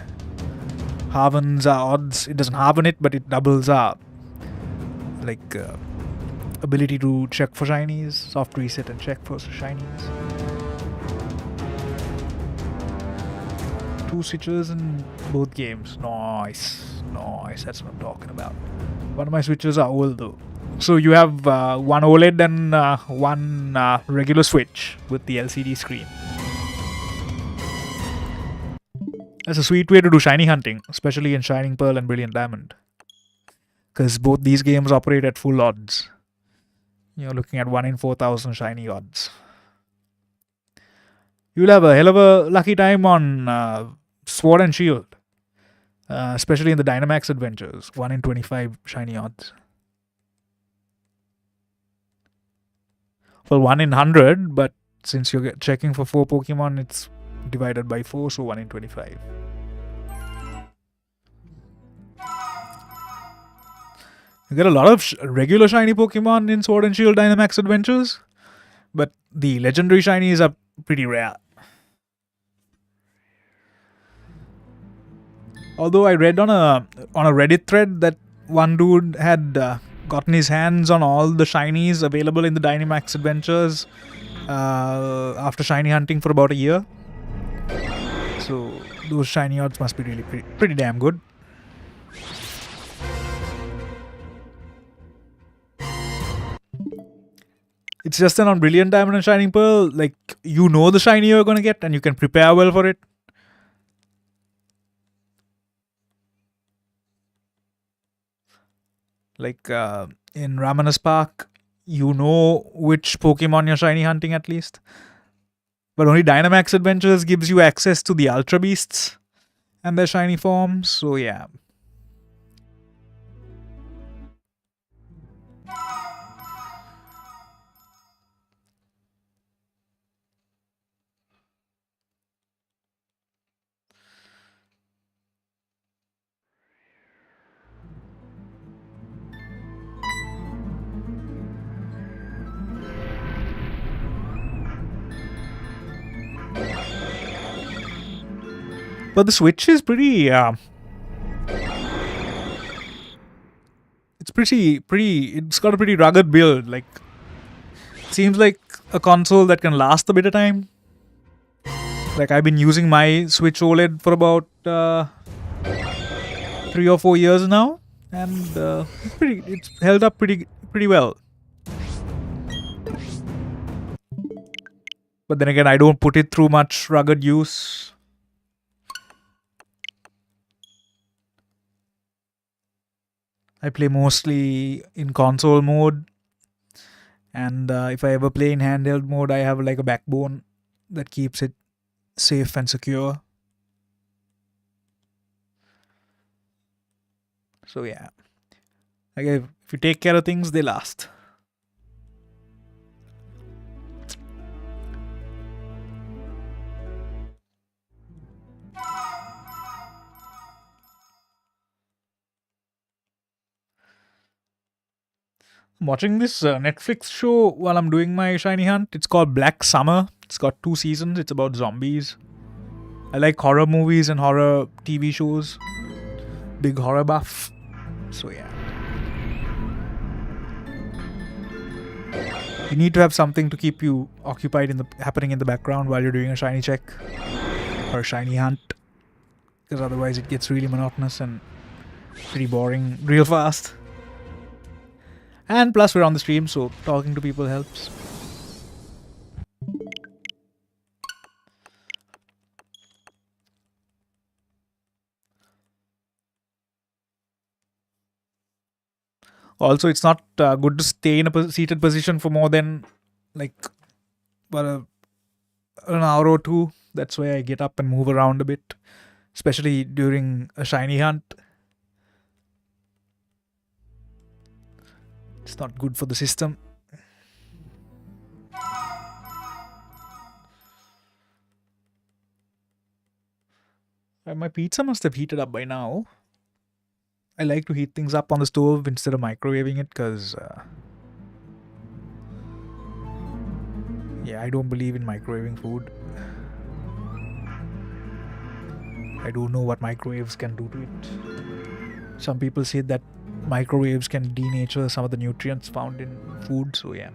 S1: halvens our odds. It doesn't halven it, but it doubles our ability to check for shinies, soft reset and check for shinies. 2 switches in both games. Nice. That's what I'm talking about. One of my switches are old though. So you have one OLED and one regular switch with the LCD screen. That's a sweet way to do shiny hunting, especially in Shining Pearl and Brilliant Diamond, because both these games operate at full odds. You're looking at 1 in 4,000 shiny odds. You'll have a hell of a lucky time on Sword and Shield, especially in the Dynamax adventures. 1 in 25 shiny odds. Well, 1 in 100, but since you're checking for 4 Pokemon, it's divided by 4, so 1 in 25. You get a lot of regular shiny Pokemon in Sword and Shield Dynamax adventures, but the legendary shinies are pretty rare. Although I read on a Reddit thread that one dude had gotten his hands on all the shinies available in the Dynamax adventures after shiny hunting for about a year. So those shiny odds must be really pretty damn good. It's just that on Brilliant Diamond and Shining Pearl, like, you know the shiny you're gonna get and you can prepare well for it. Like in Ramanus Park, you know which Pokemon you're shiny hunting at least. But only Dynamax Adventures gives you access to the Ultra Beasts and their shiny forms, so yeah. But the Switch is pretty it's got a pretty rugged build. Like, seems like a console that can last a bit of time. Like, I've been using my Switch OLED for about 3 or 4 years now, and it's held up pretty well. But then again, I don't put it through much rugged use. I play mostly in console mode, and if I ever play in handheld mode, I have like a backbone that keeps it safe and secure. So yeah, like if you take care of things, they last. I'm watching this Netflix show while I'm doing my shiny hunt. It's called Black Summer. It's got 2 seasons. It's about zombies. I like horror movies and horror TV shows. Big horror buff. So yeah. You need to have something to keep you occupied happening in the background while you're doing a shiny check or a shiny hunt. Because otherwise it gets really monotonous and pretty boring real fast. And plus we're on the stream, so talking to people helps. Also, it's not good to stay in a seated position for more than like an hour or two. That's why I get up and move around a bit, especially during a shiny hunt. It's not good for the system. My pizza must have heated up by now. I like to heat things up on the stove instead of microwaving it because, yeah, I don't believe in microwaving food. I don't know what microwaves can do to it. Some people say that microwaves can denature some of the nutrients found in food, so yeah.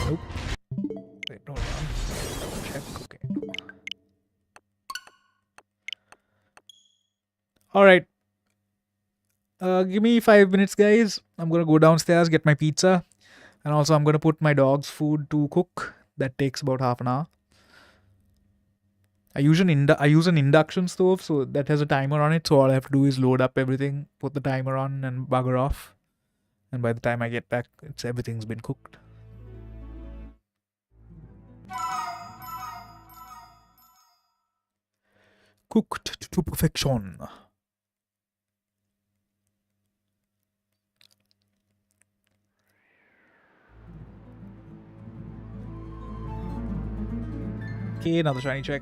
S1: Nope. Wait, hold on. Check. Okay. Alright. Give me 5 minutes, guys. I'm gonna go downstairs, get my pizza. And also, I'm gonna put my dog's food to cook. That takes about half an hour. I use an induction stove, so that has a timer on it. So all I have to do is load up everything, put the timer on, and bugger off. And by the time I get back, everything's been cooked. Cooked to perfection. Okay, another shiny check.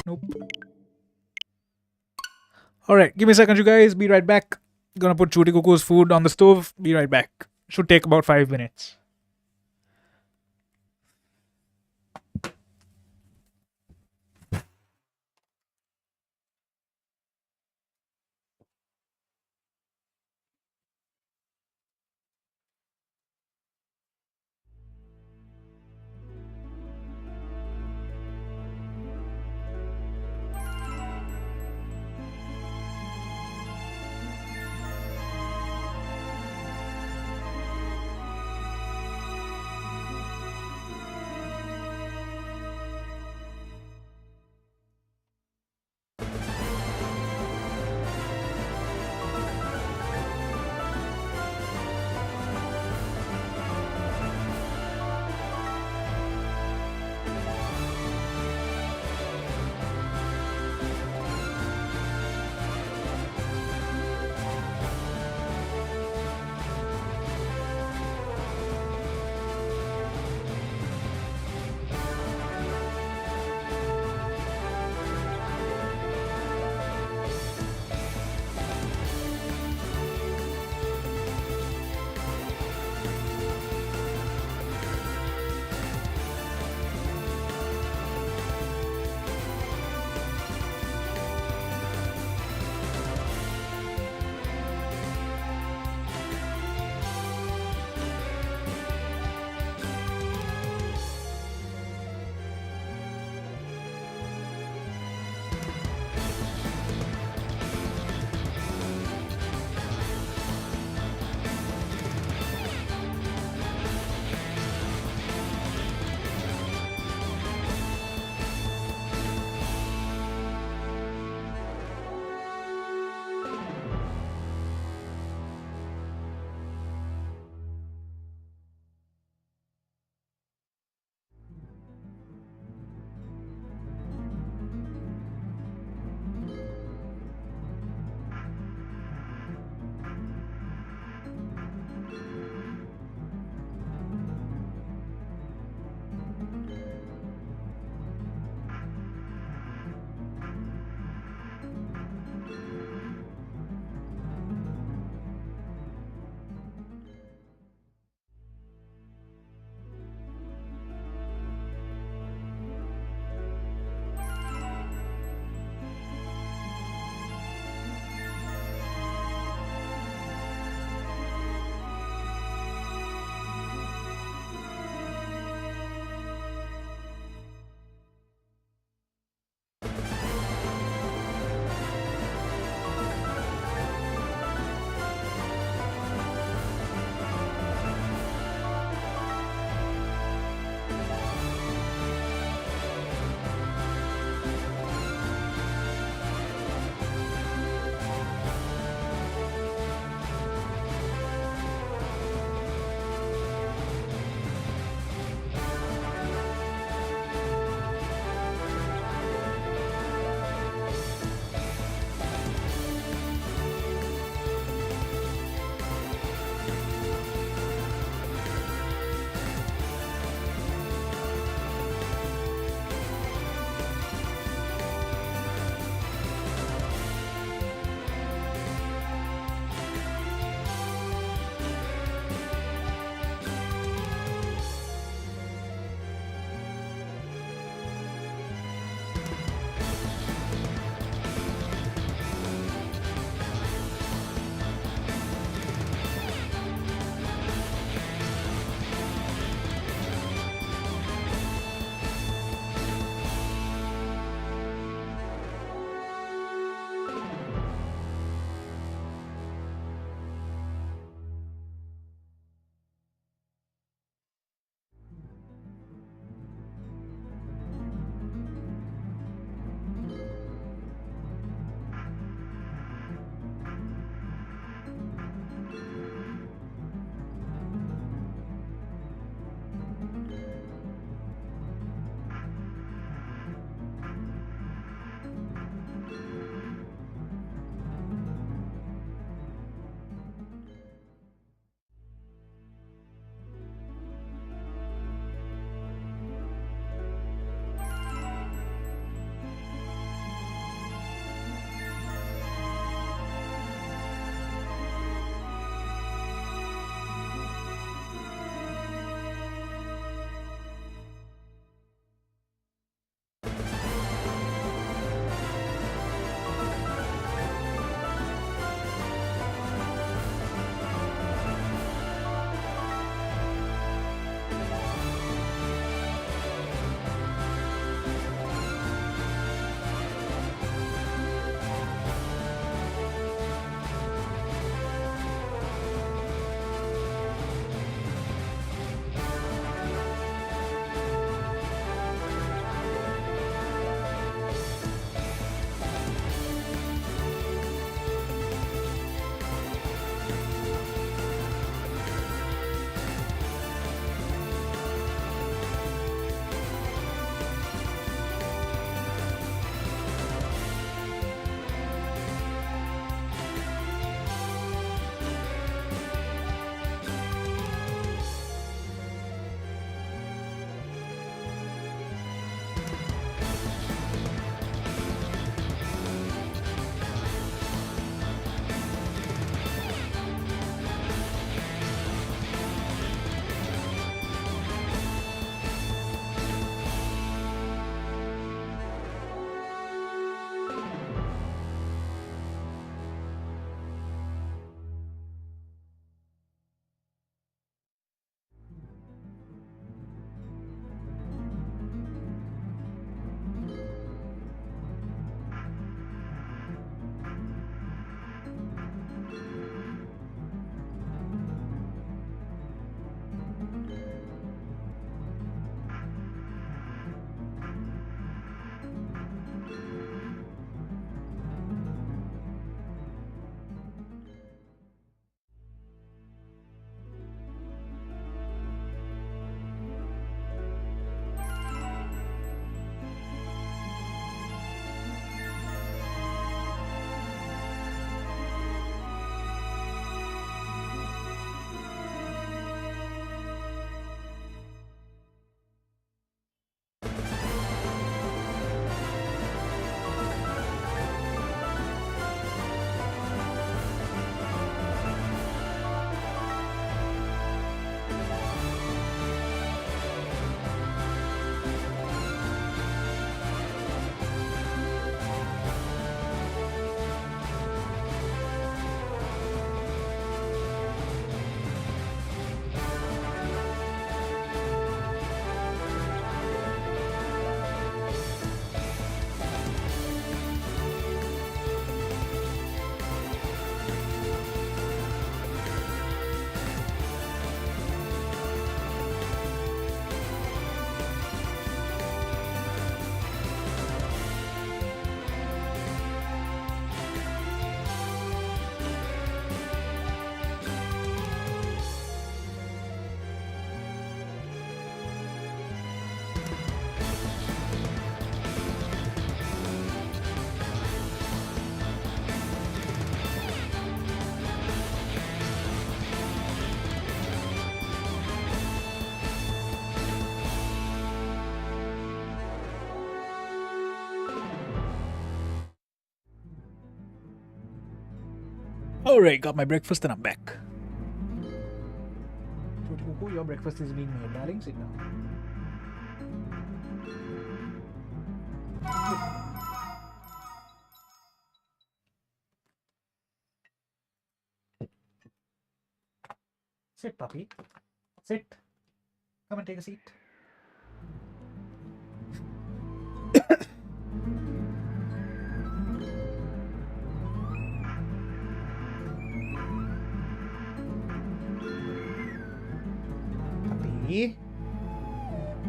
S1: Nope. Alright, give me a second, you guys. Be right back. Gonna put Chuti Coco's food on the stove. Be right back. Should take about 5 minutes. Alright, got my breakfast and I'm back. Your breakfast is being made, darling. Sit down. Sit, puppy. Sit. Come and take a seat. Puppy.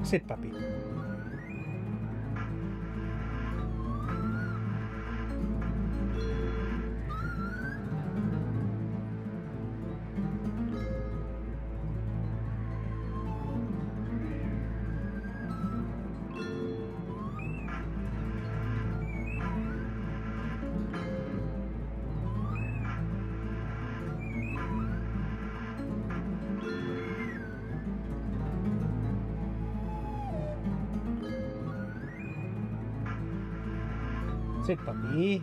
S1: Sit, puppy. Sit, puppy.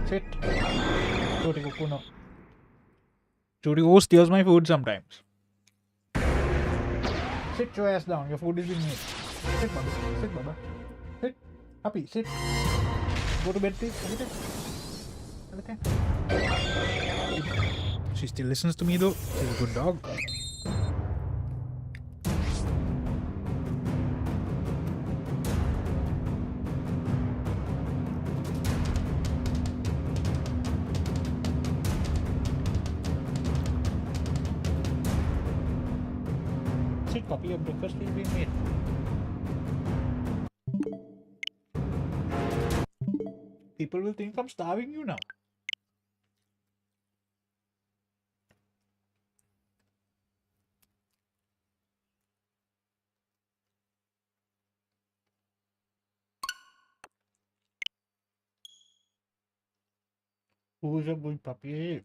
S1: Sit. Choti Cuckoo, no. Choti Cuckoo steals my food sometimes. Sit your ass down. Your food is being made. Sit, Baba. Sit, Baba. Sit. Puppy, sit. Go to bed, please. Okay. She still listens to me though. She's a good dog. Sit, puppy. Your breakfast is being made. People will think I'm starving you now. Who's a good puppy?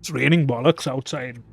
S1: It's raining bollocks outside.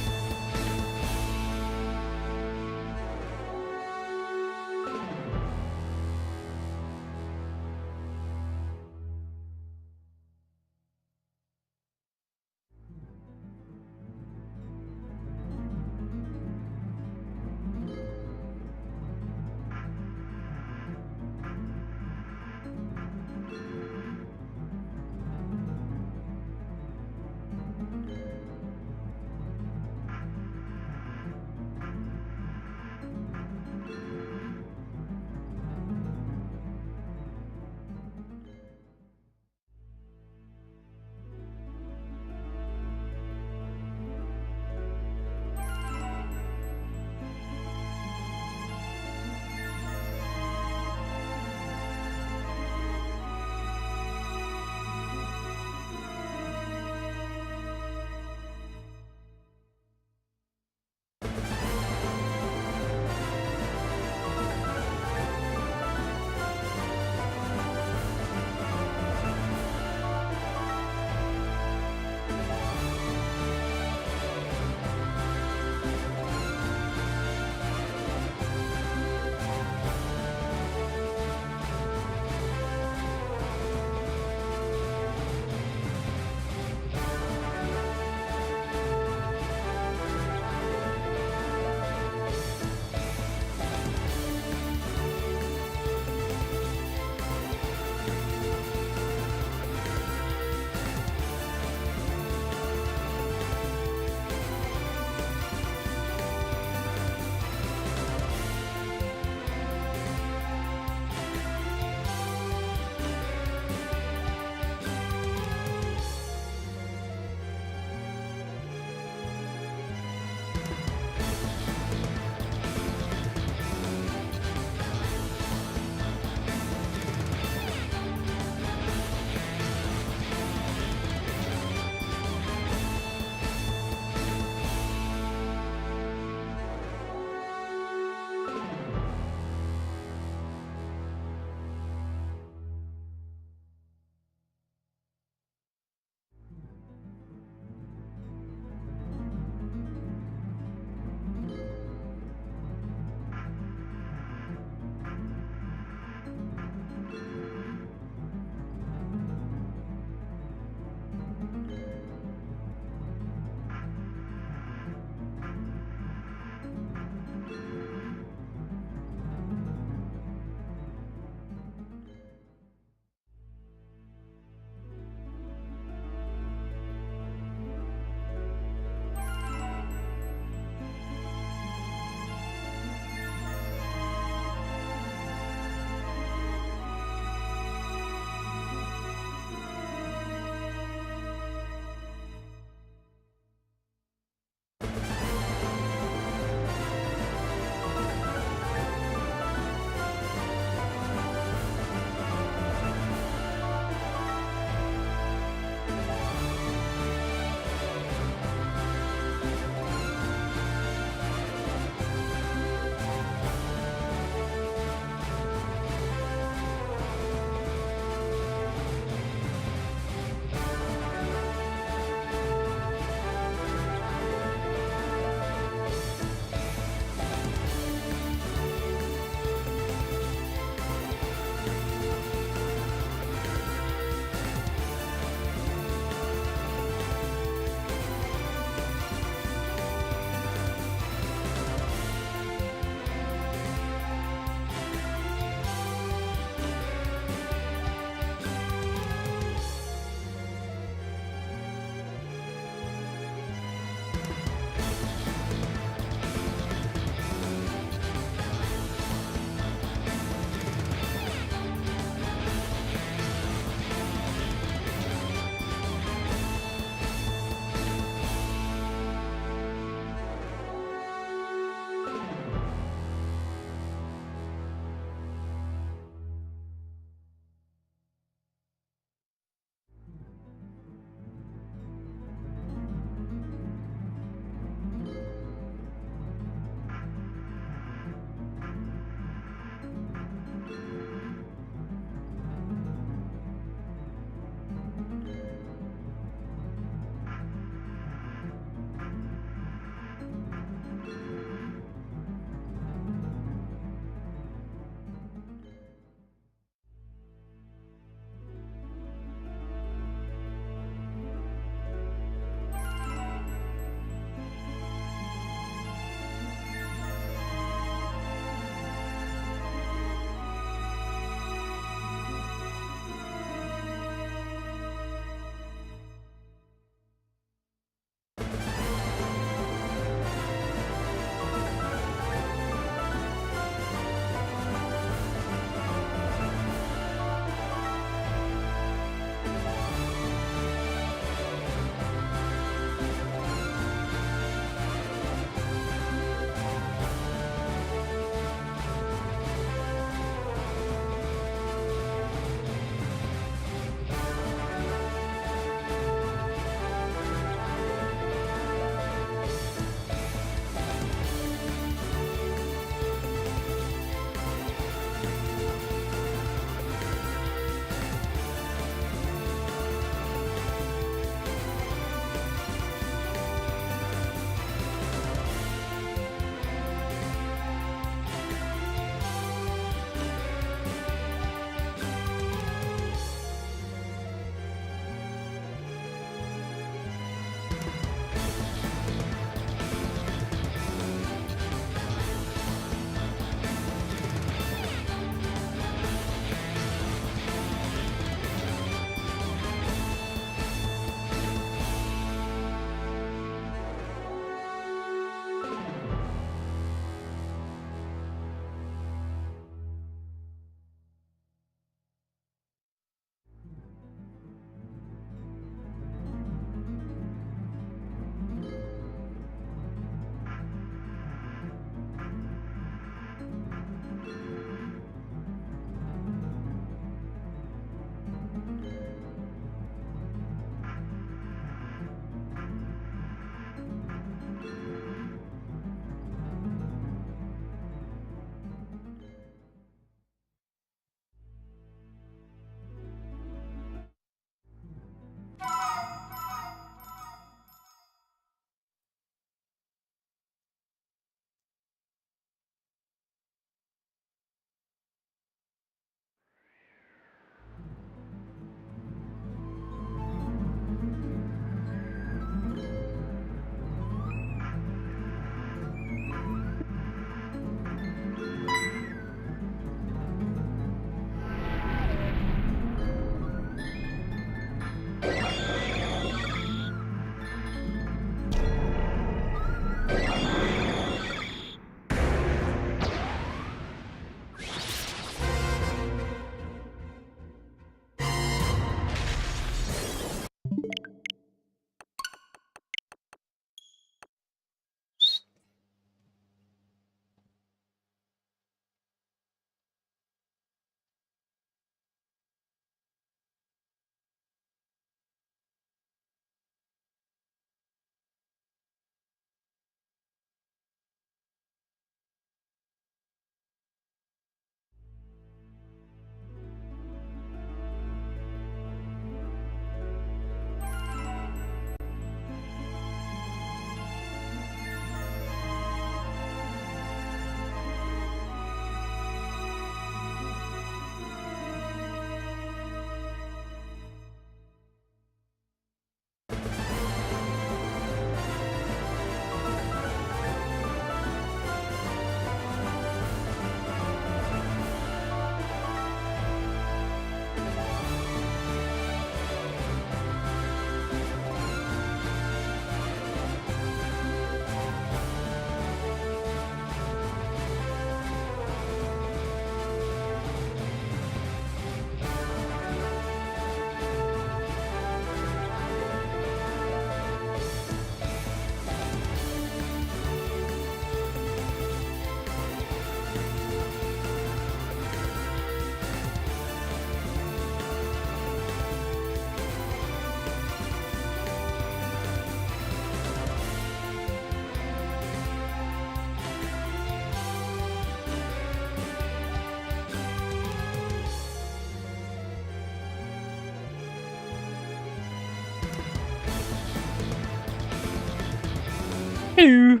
S1: Hello.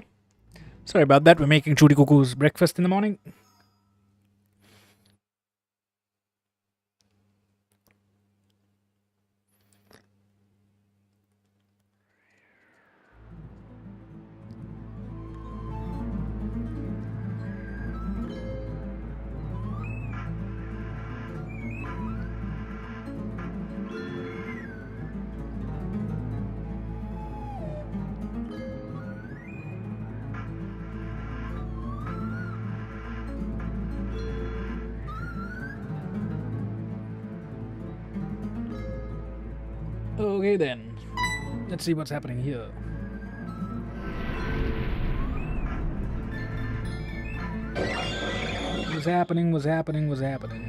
S1: Sorry about that. We're making Chudi Cuckoo's breakfast in the morning. Okay then. Let's see what's happening here. What's happening? What's happening? What's happening?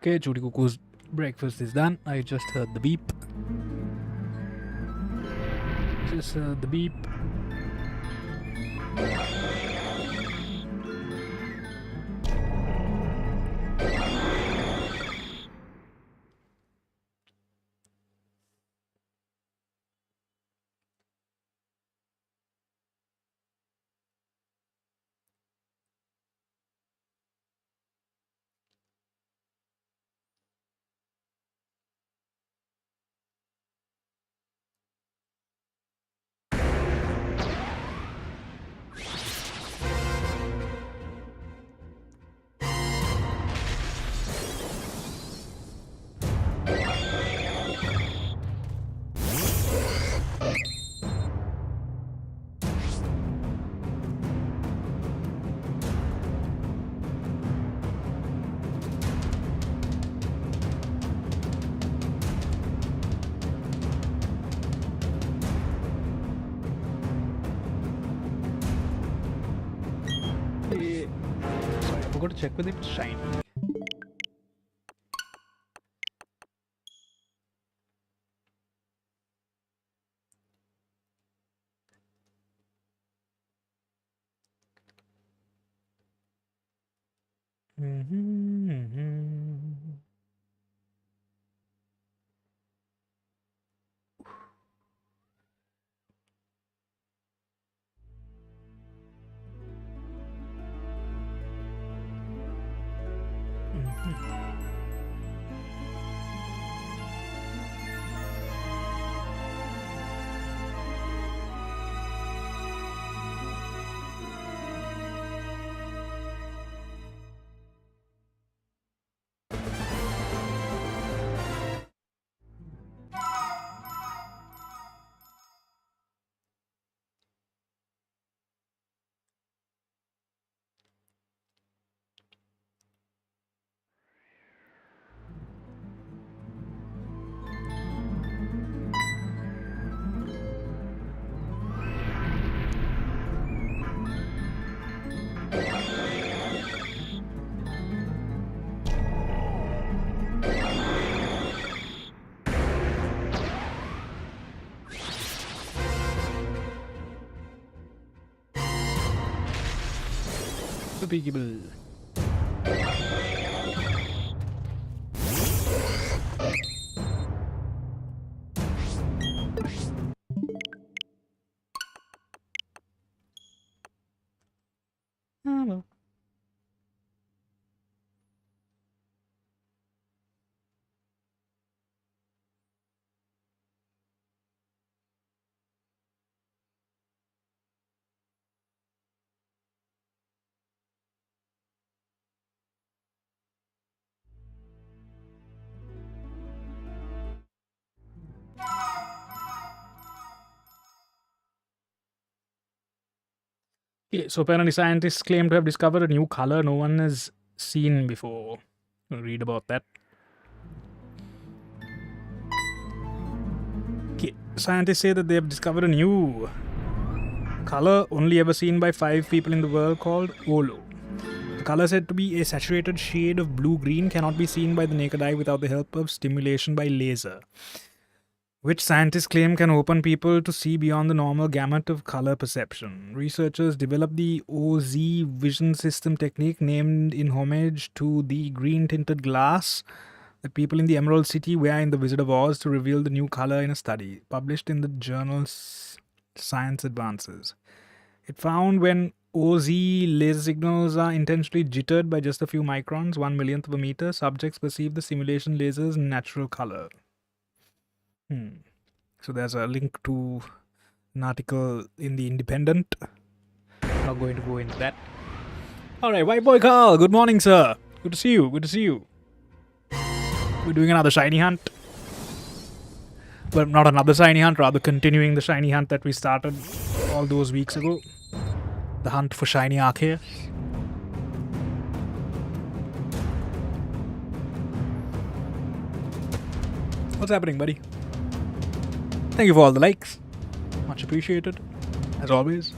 S1: Okay, Chudi Cuckoo's breakfast is done. I just heard the beep. Just heard the beep. Sorry, I forgot to check with it. Shiny. Peekable. Hello. Okay, so apparently scientists claim to have discovered a new color no one has seen before. We'll read about that. Okay, scientists say that they have discovered a new color only ever seen by 5 people in the world called Olo. The color said to be a saturated shade of blue-green cannot be seen by the naked eye without the help of stimulation by laser, which scientists claim can open people to see beyond the normal gamut of color perception. Researchers developed the OZ vision system technique named in homage to the green-tinted glass that people in the Emerald City wear in The Wizard of Oz to reveal the new color in a study published in the journal Science Advances. It found when OZ laser signals are intentionally jittered by just a few microns, 1/1,000,000th of a meter, subjects perceive the simulation laser's natural color. So there's a link to an article in the Independent. Not going to go into that. All right, White Boy Carl. Good morning, sir. Good to see you. Good to see you. We're doing another shiny hunt. Well, not another shiny hunt, rather continuing the shiny hunt that we started all those weeks ago. The hunt for shiny Arceus. What's happening, buddy? Thank you for all the likes. Much appreciated, as always.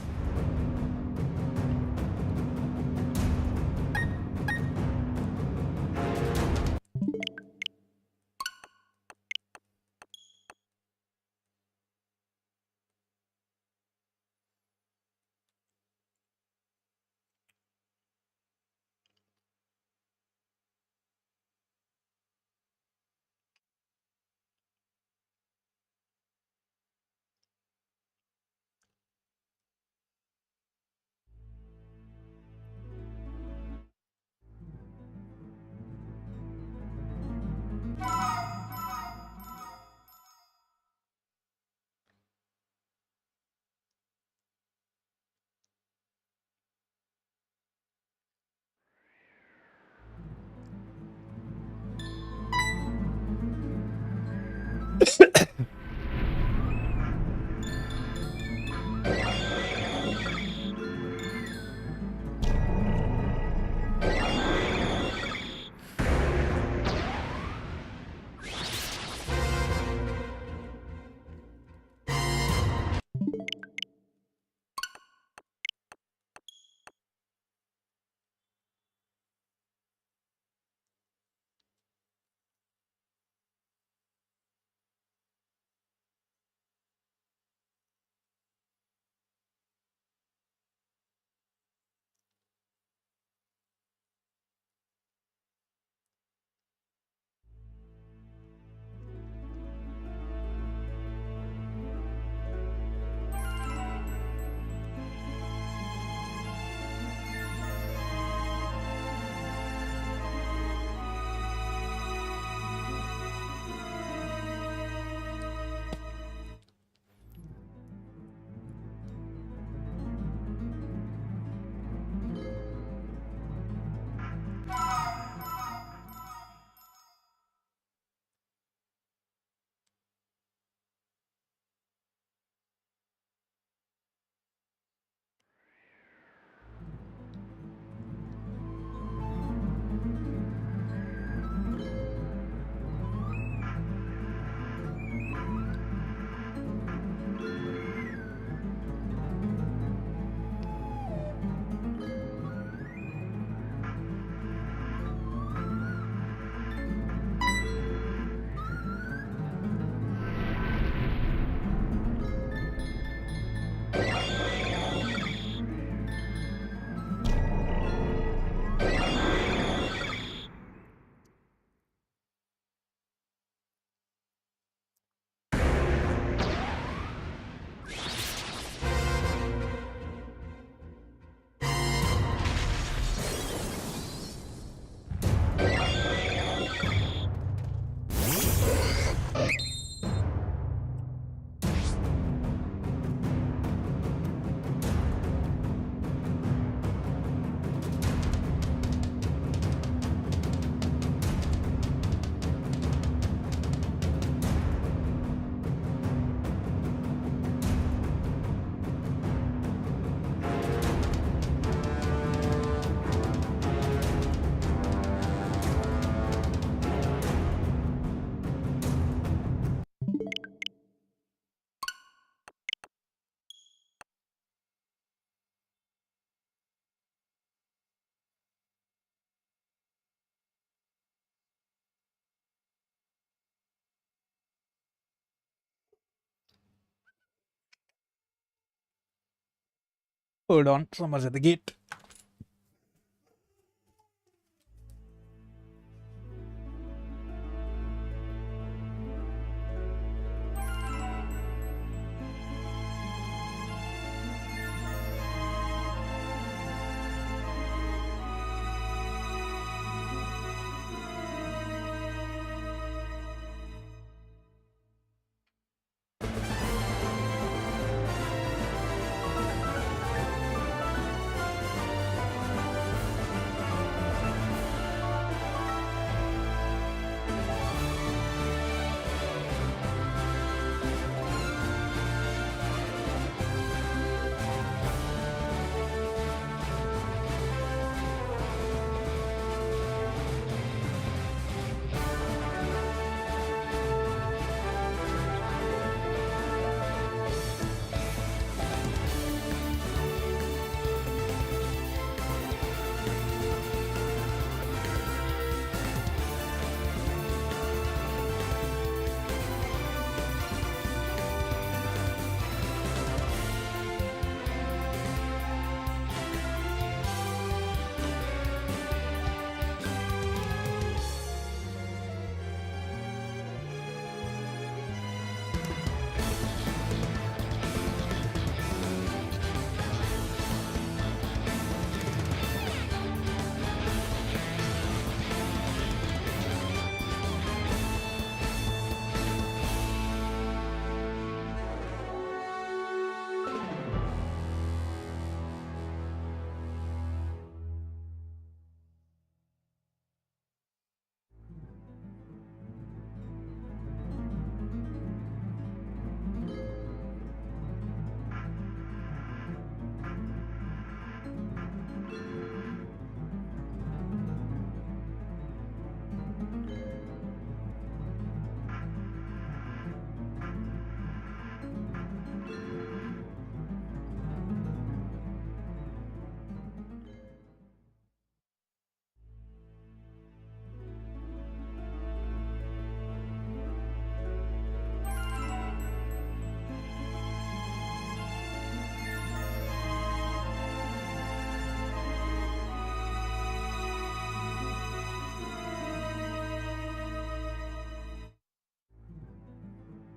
S1: Hold on, someone's at the gate.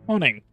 S1: Morning.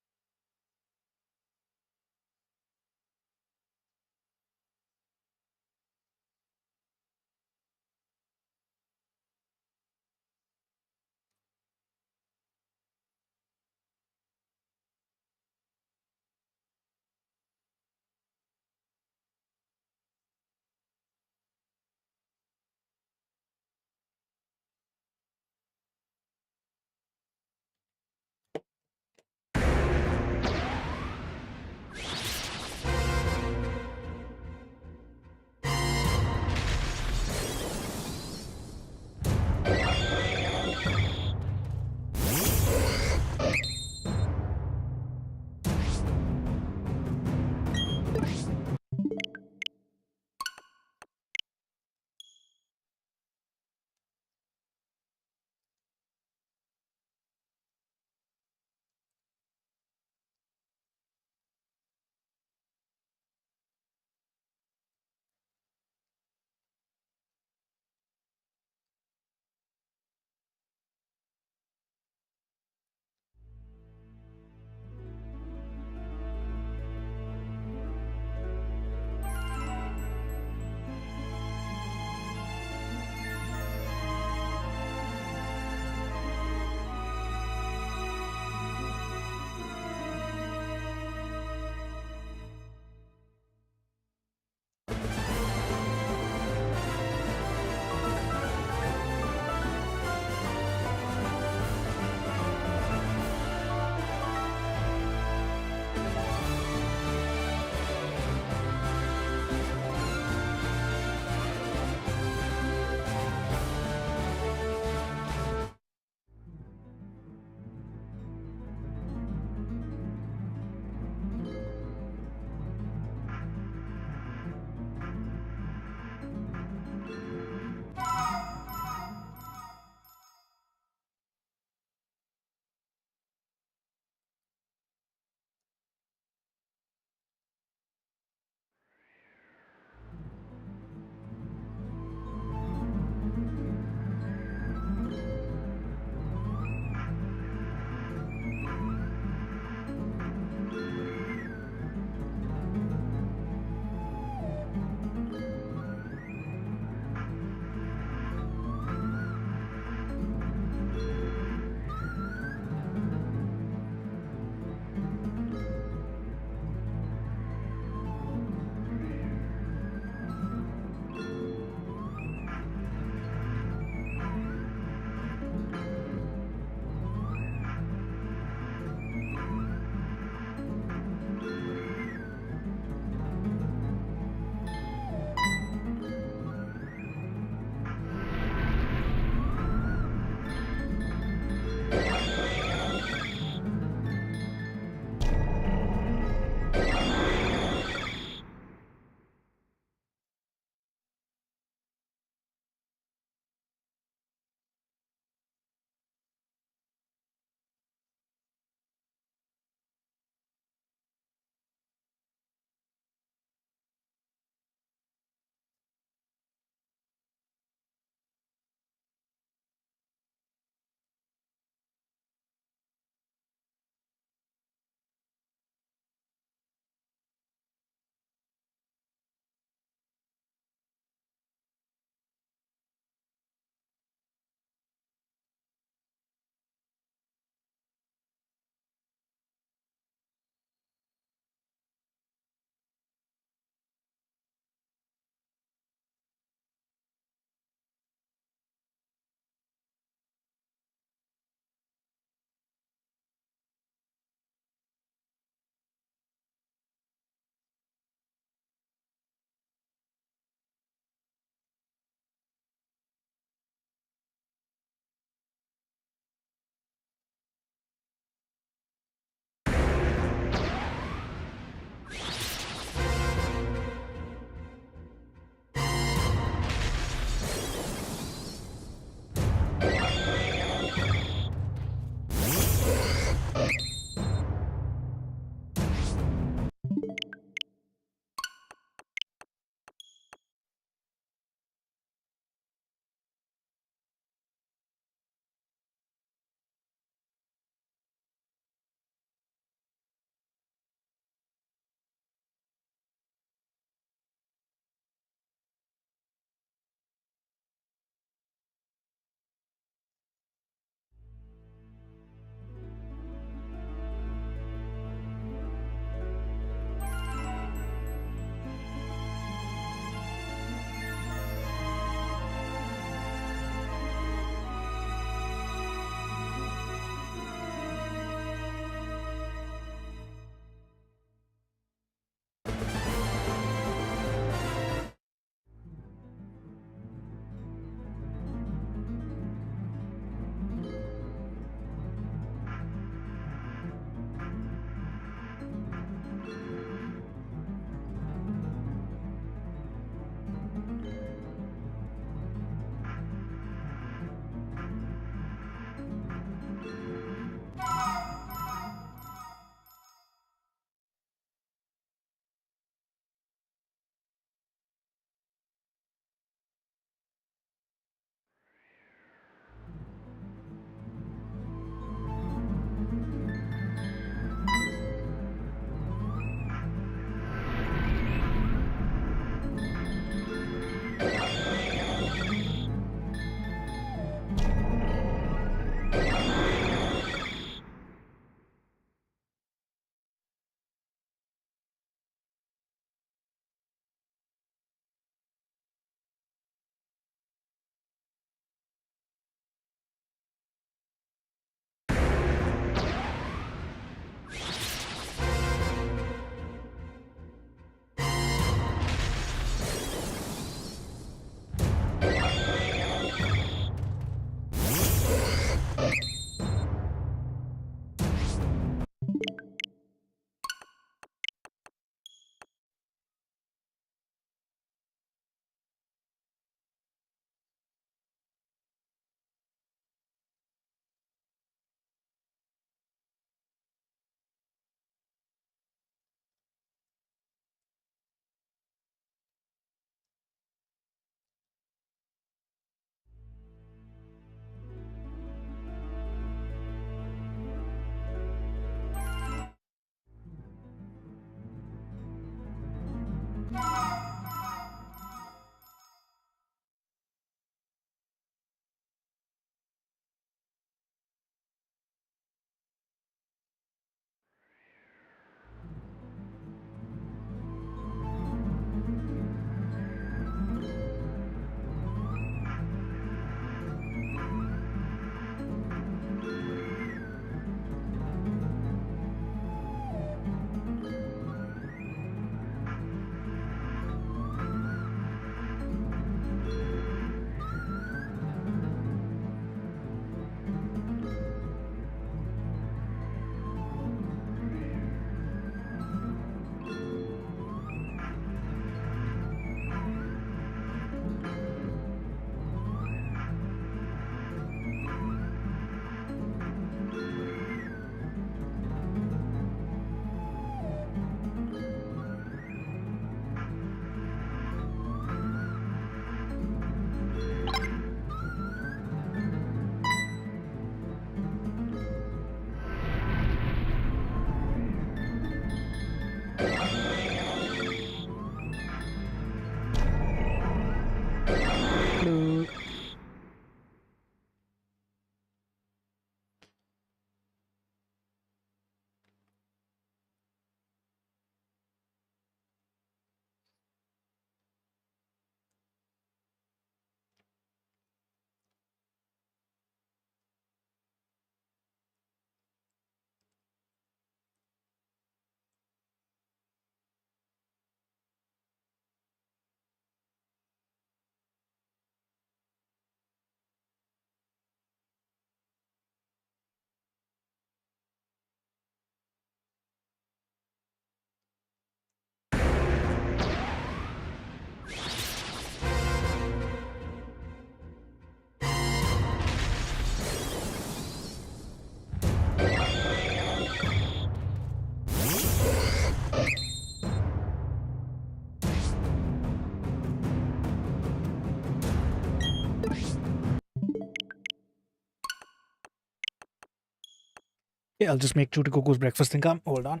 S1: Okay, I'll just make Chutikoku's breakfast thing come. Hold on.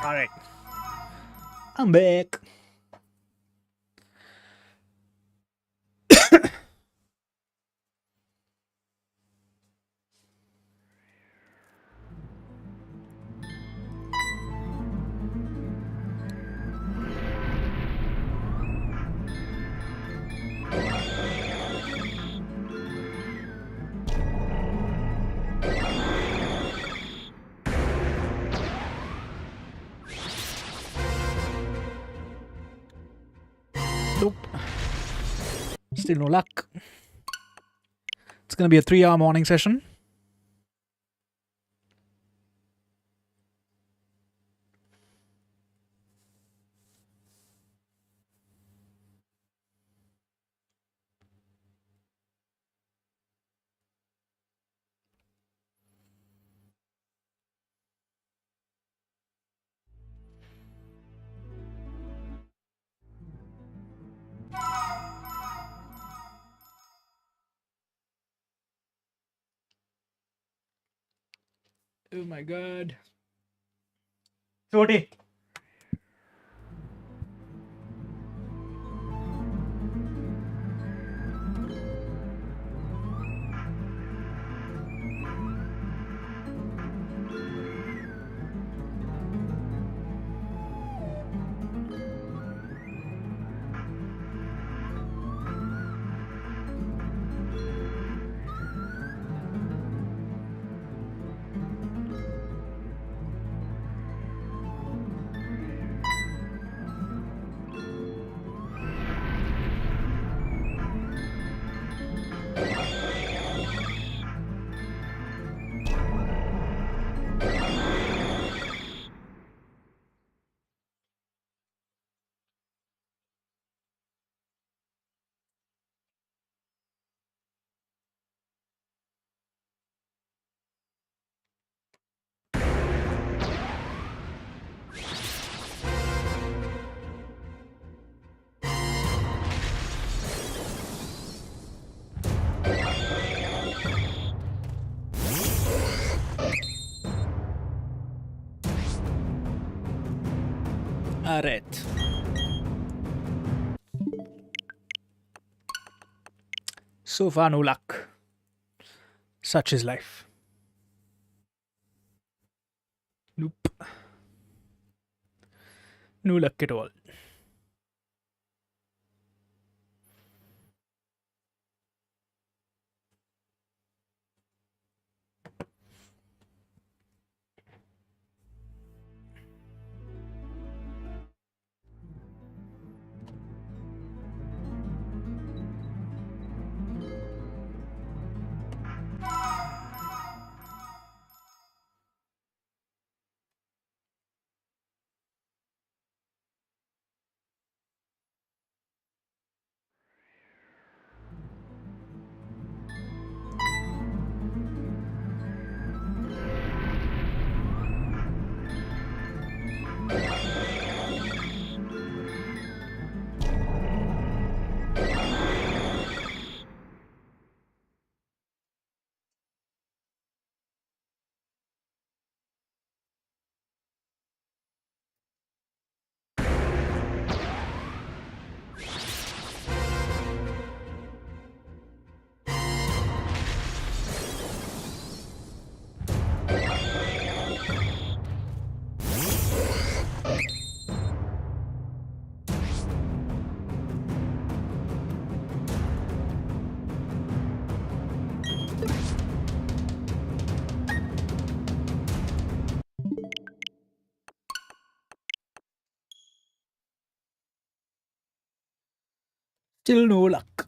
S1: Alright. I'm back. Nope. Still no luck. It's gonna be a 3-hour morning session. Oh my god. Shorty. Alright. So far, no luck. Such is life. Nope. No luck at all. Still no luck.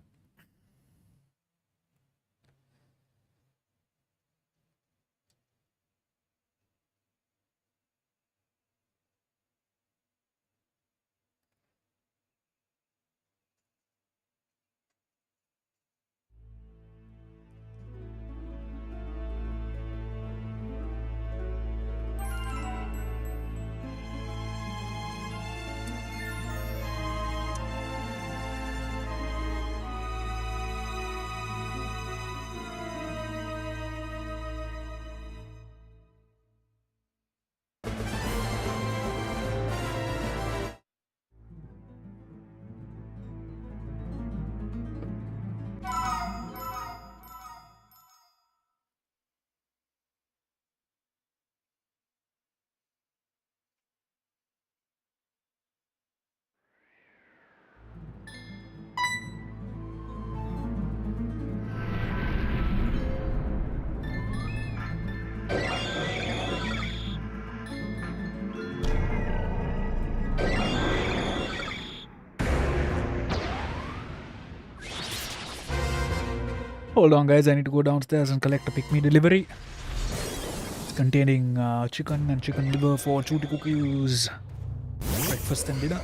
S1: Hold on, guys. I need to go downstairs and collect a pick me delivery. It's containing chicken and chicken liver for Chuti cookies. Breakfast and dinner.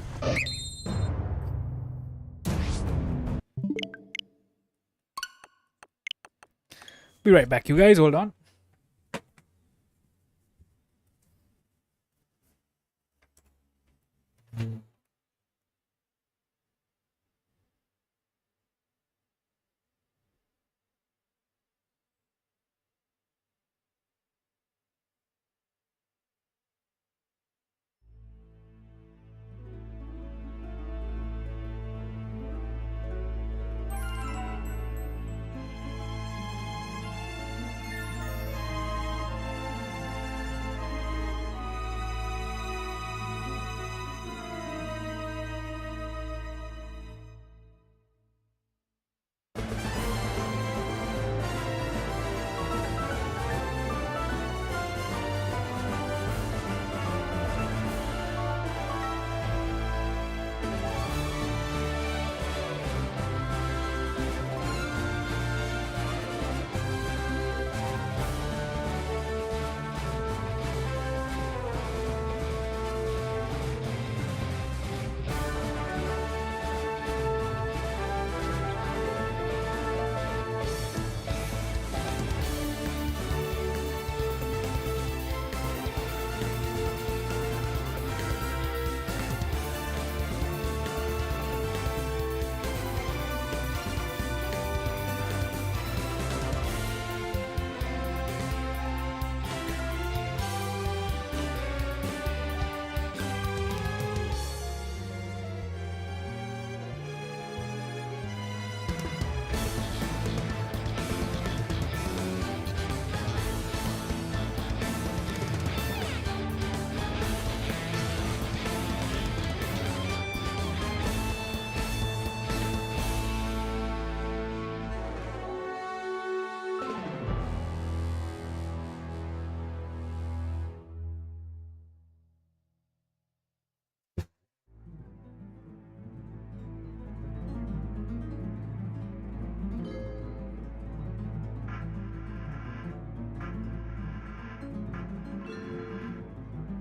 S1: Be right back, you guys. Hold on.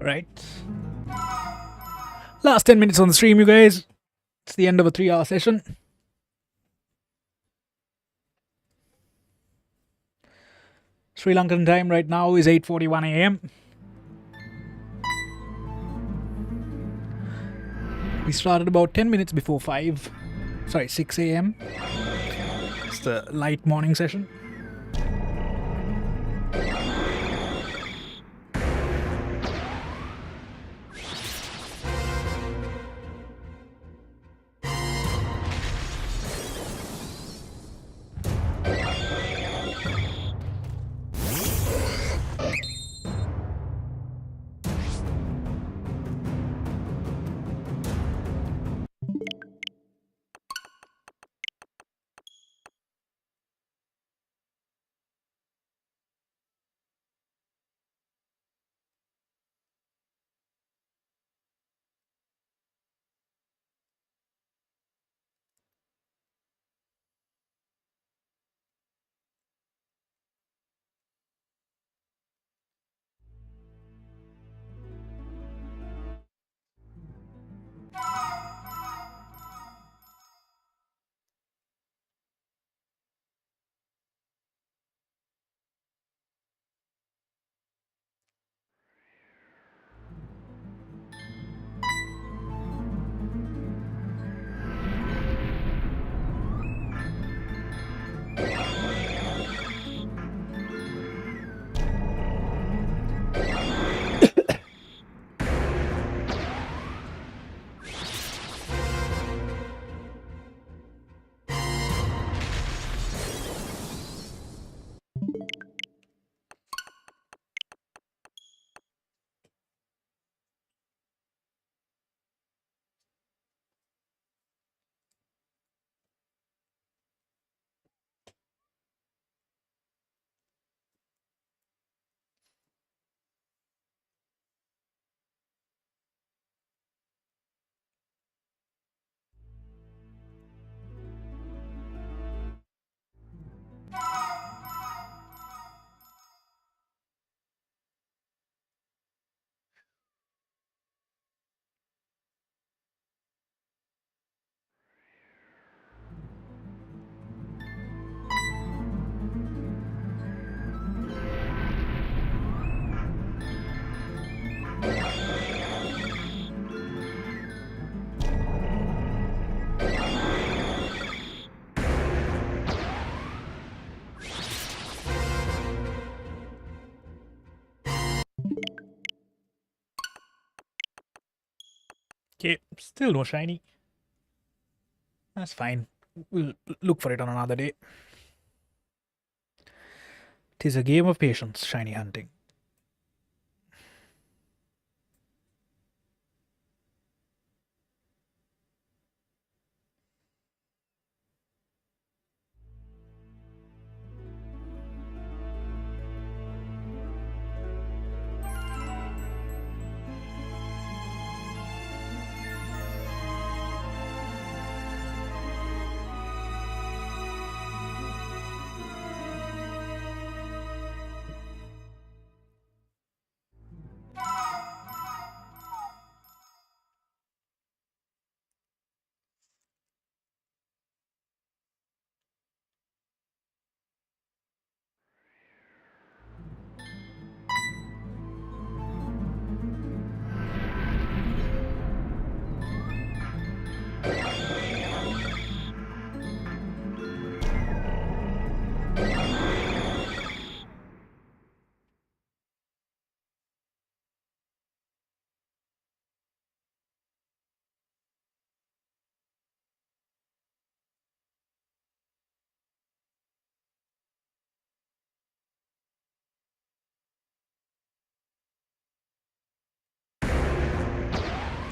S1: Right. Last 10 minutes on the stream, you guys. It's the end of a 3-hour session. Sri Lankan time right now is 8:41 a.m. We started about 10 minutes before 6 a.m. It's the light morning session. Okay, still no shiny. That's fine. We'll look for it on another day. Tis a game of patience, shiny hunting.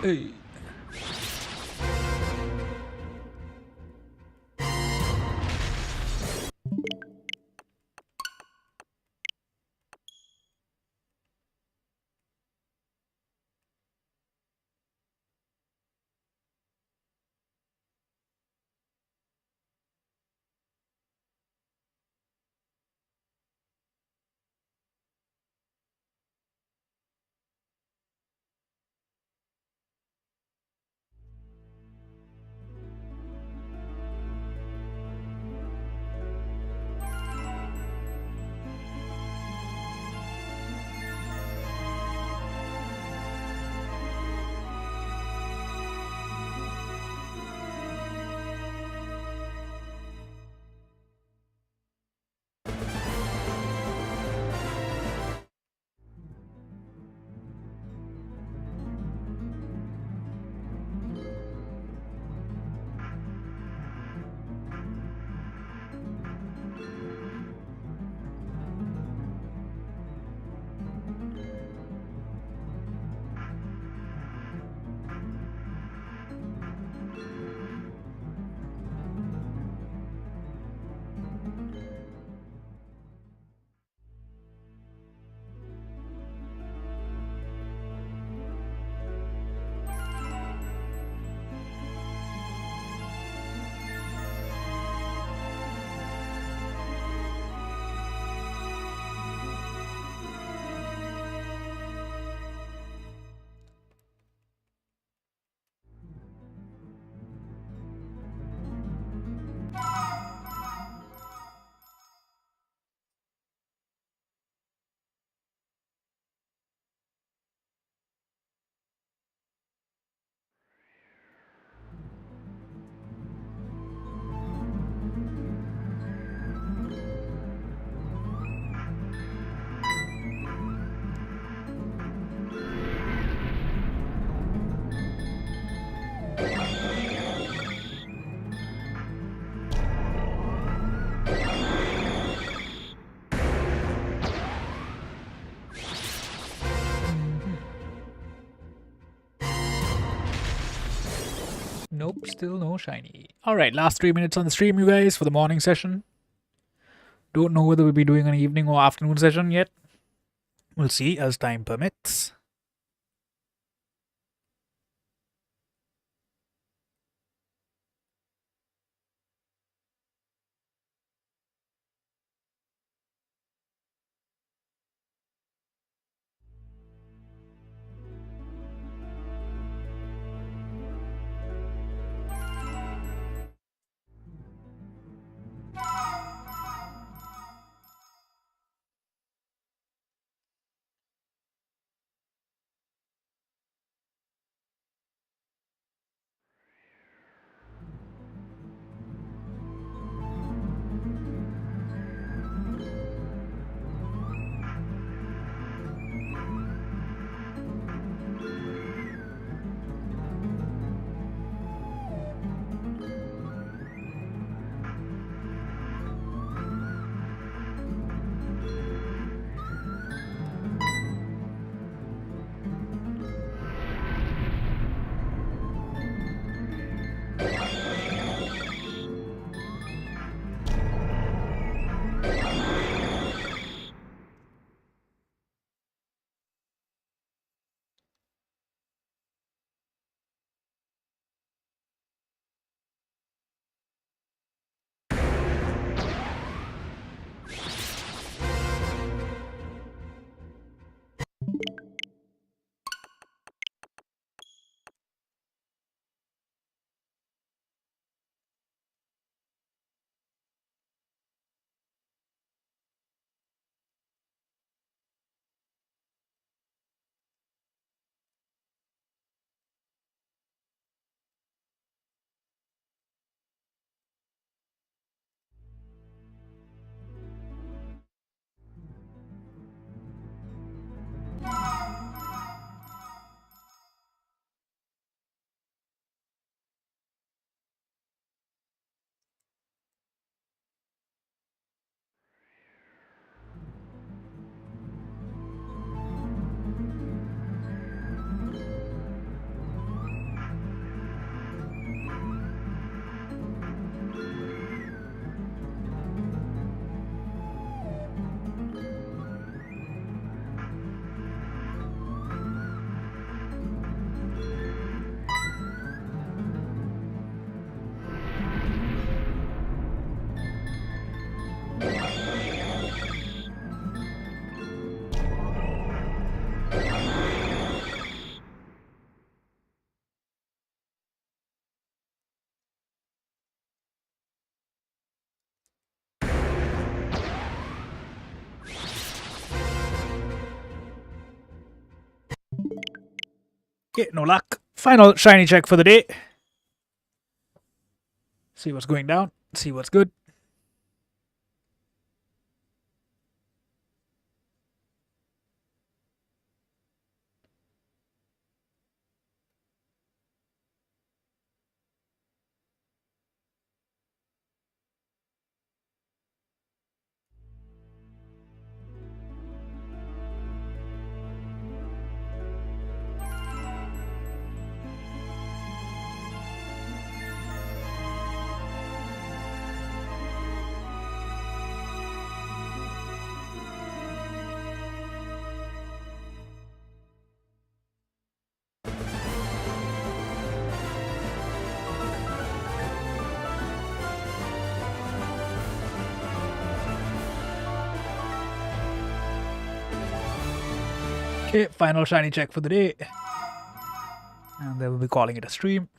S1: Hey. Nope, still no shiny. Alright, last 3 minutes on the stream, you guys, for the morning session. Don't know whether we'll be doing an evening or afternoon session yet. We'll see as time permits. Okay, no luck. Final shiny check for the day. See what's going down. See what's good. Okay, final shiny check for the day. And they will be calling it a stream.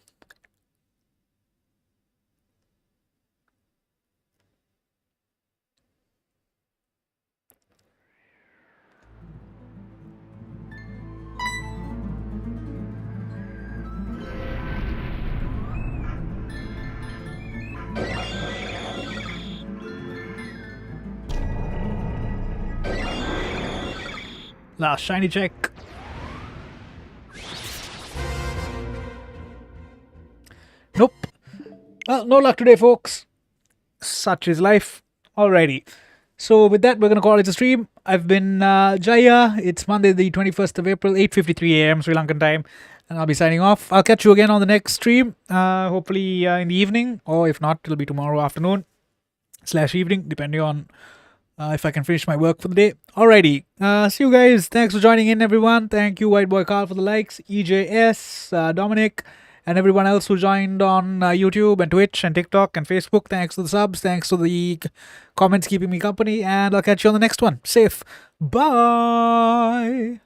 S1: Last shiny check. Nope. Well, no luck today, folks. Such is life. Alrighty. So with that, we're gonna call it a stream. I've been Jaya. It's Monday, the 21st of April, 8:53 a.m. Sri Lankan time, and I'll be signing off. I'll catch you again on the next stream. Hopefully in the evening, or if not, it'll be tomorrow afternoon / evening, depending on if I can finish my work for the day. Alrighty. See you guys. Thanks for joining in, everyone. Thank you, White Boy Carl, for the likes. EJS, Dominic, and everyone else who joined on YouTube and Twitch and TikTok and Facebook. Thanks for the subs. Thanks for the comments keeping me company. And I'll catch you on the next one. Safe. Bye.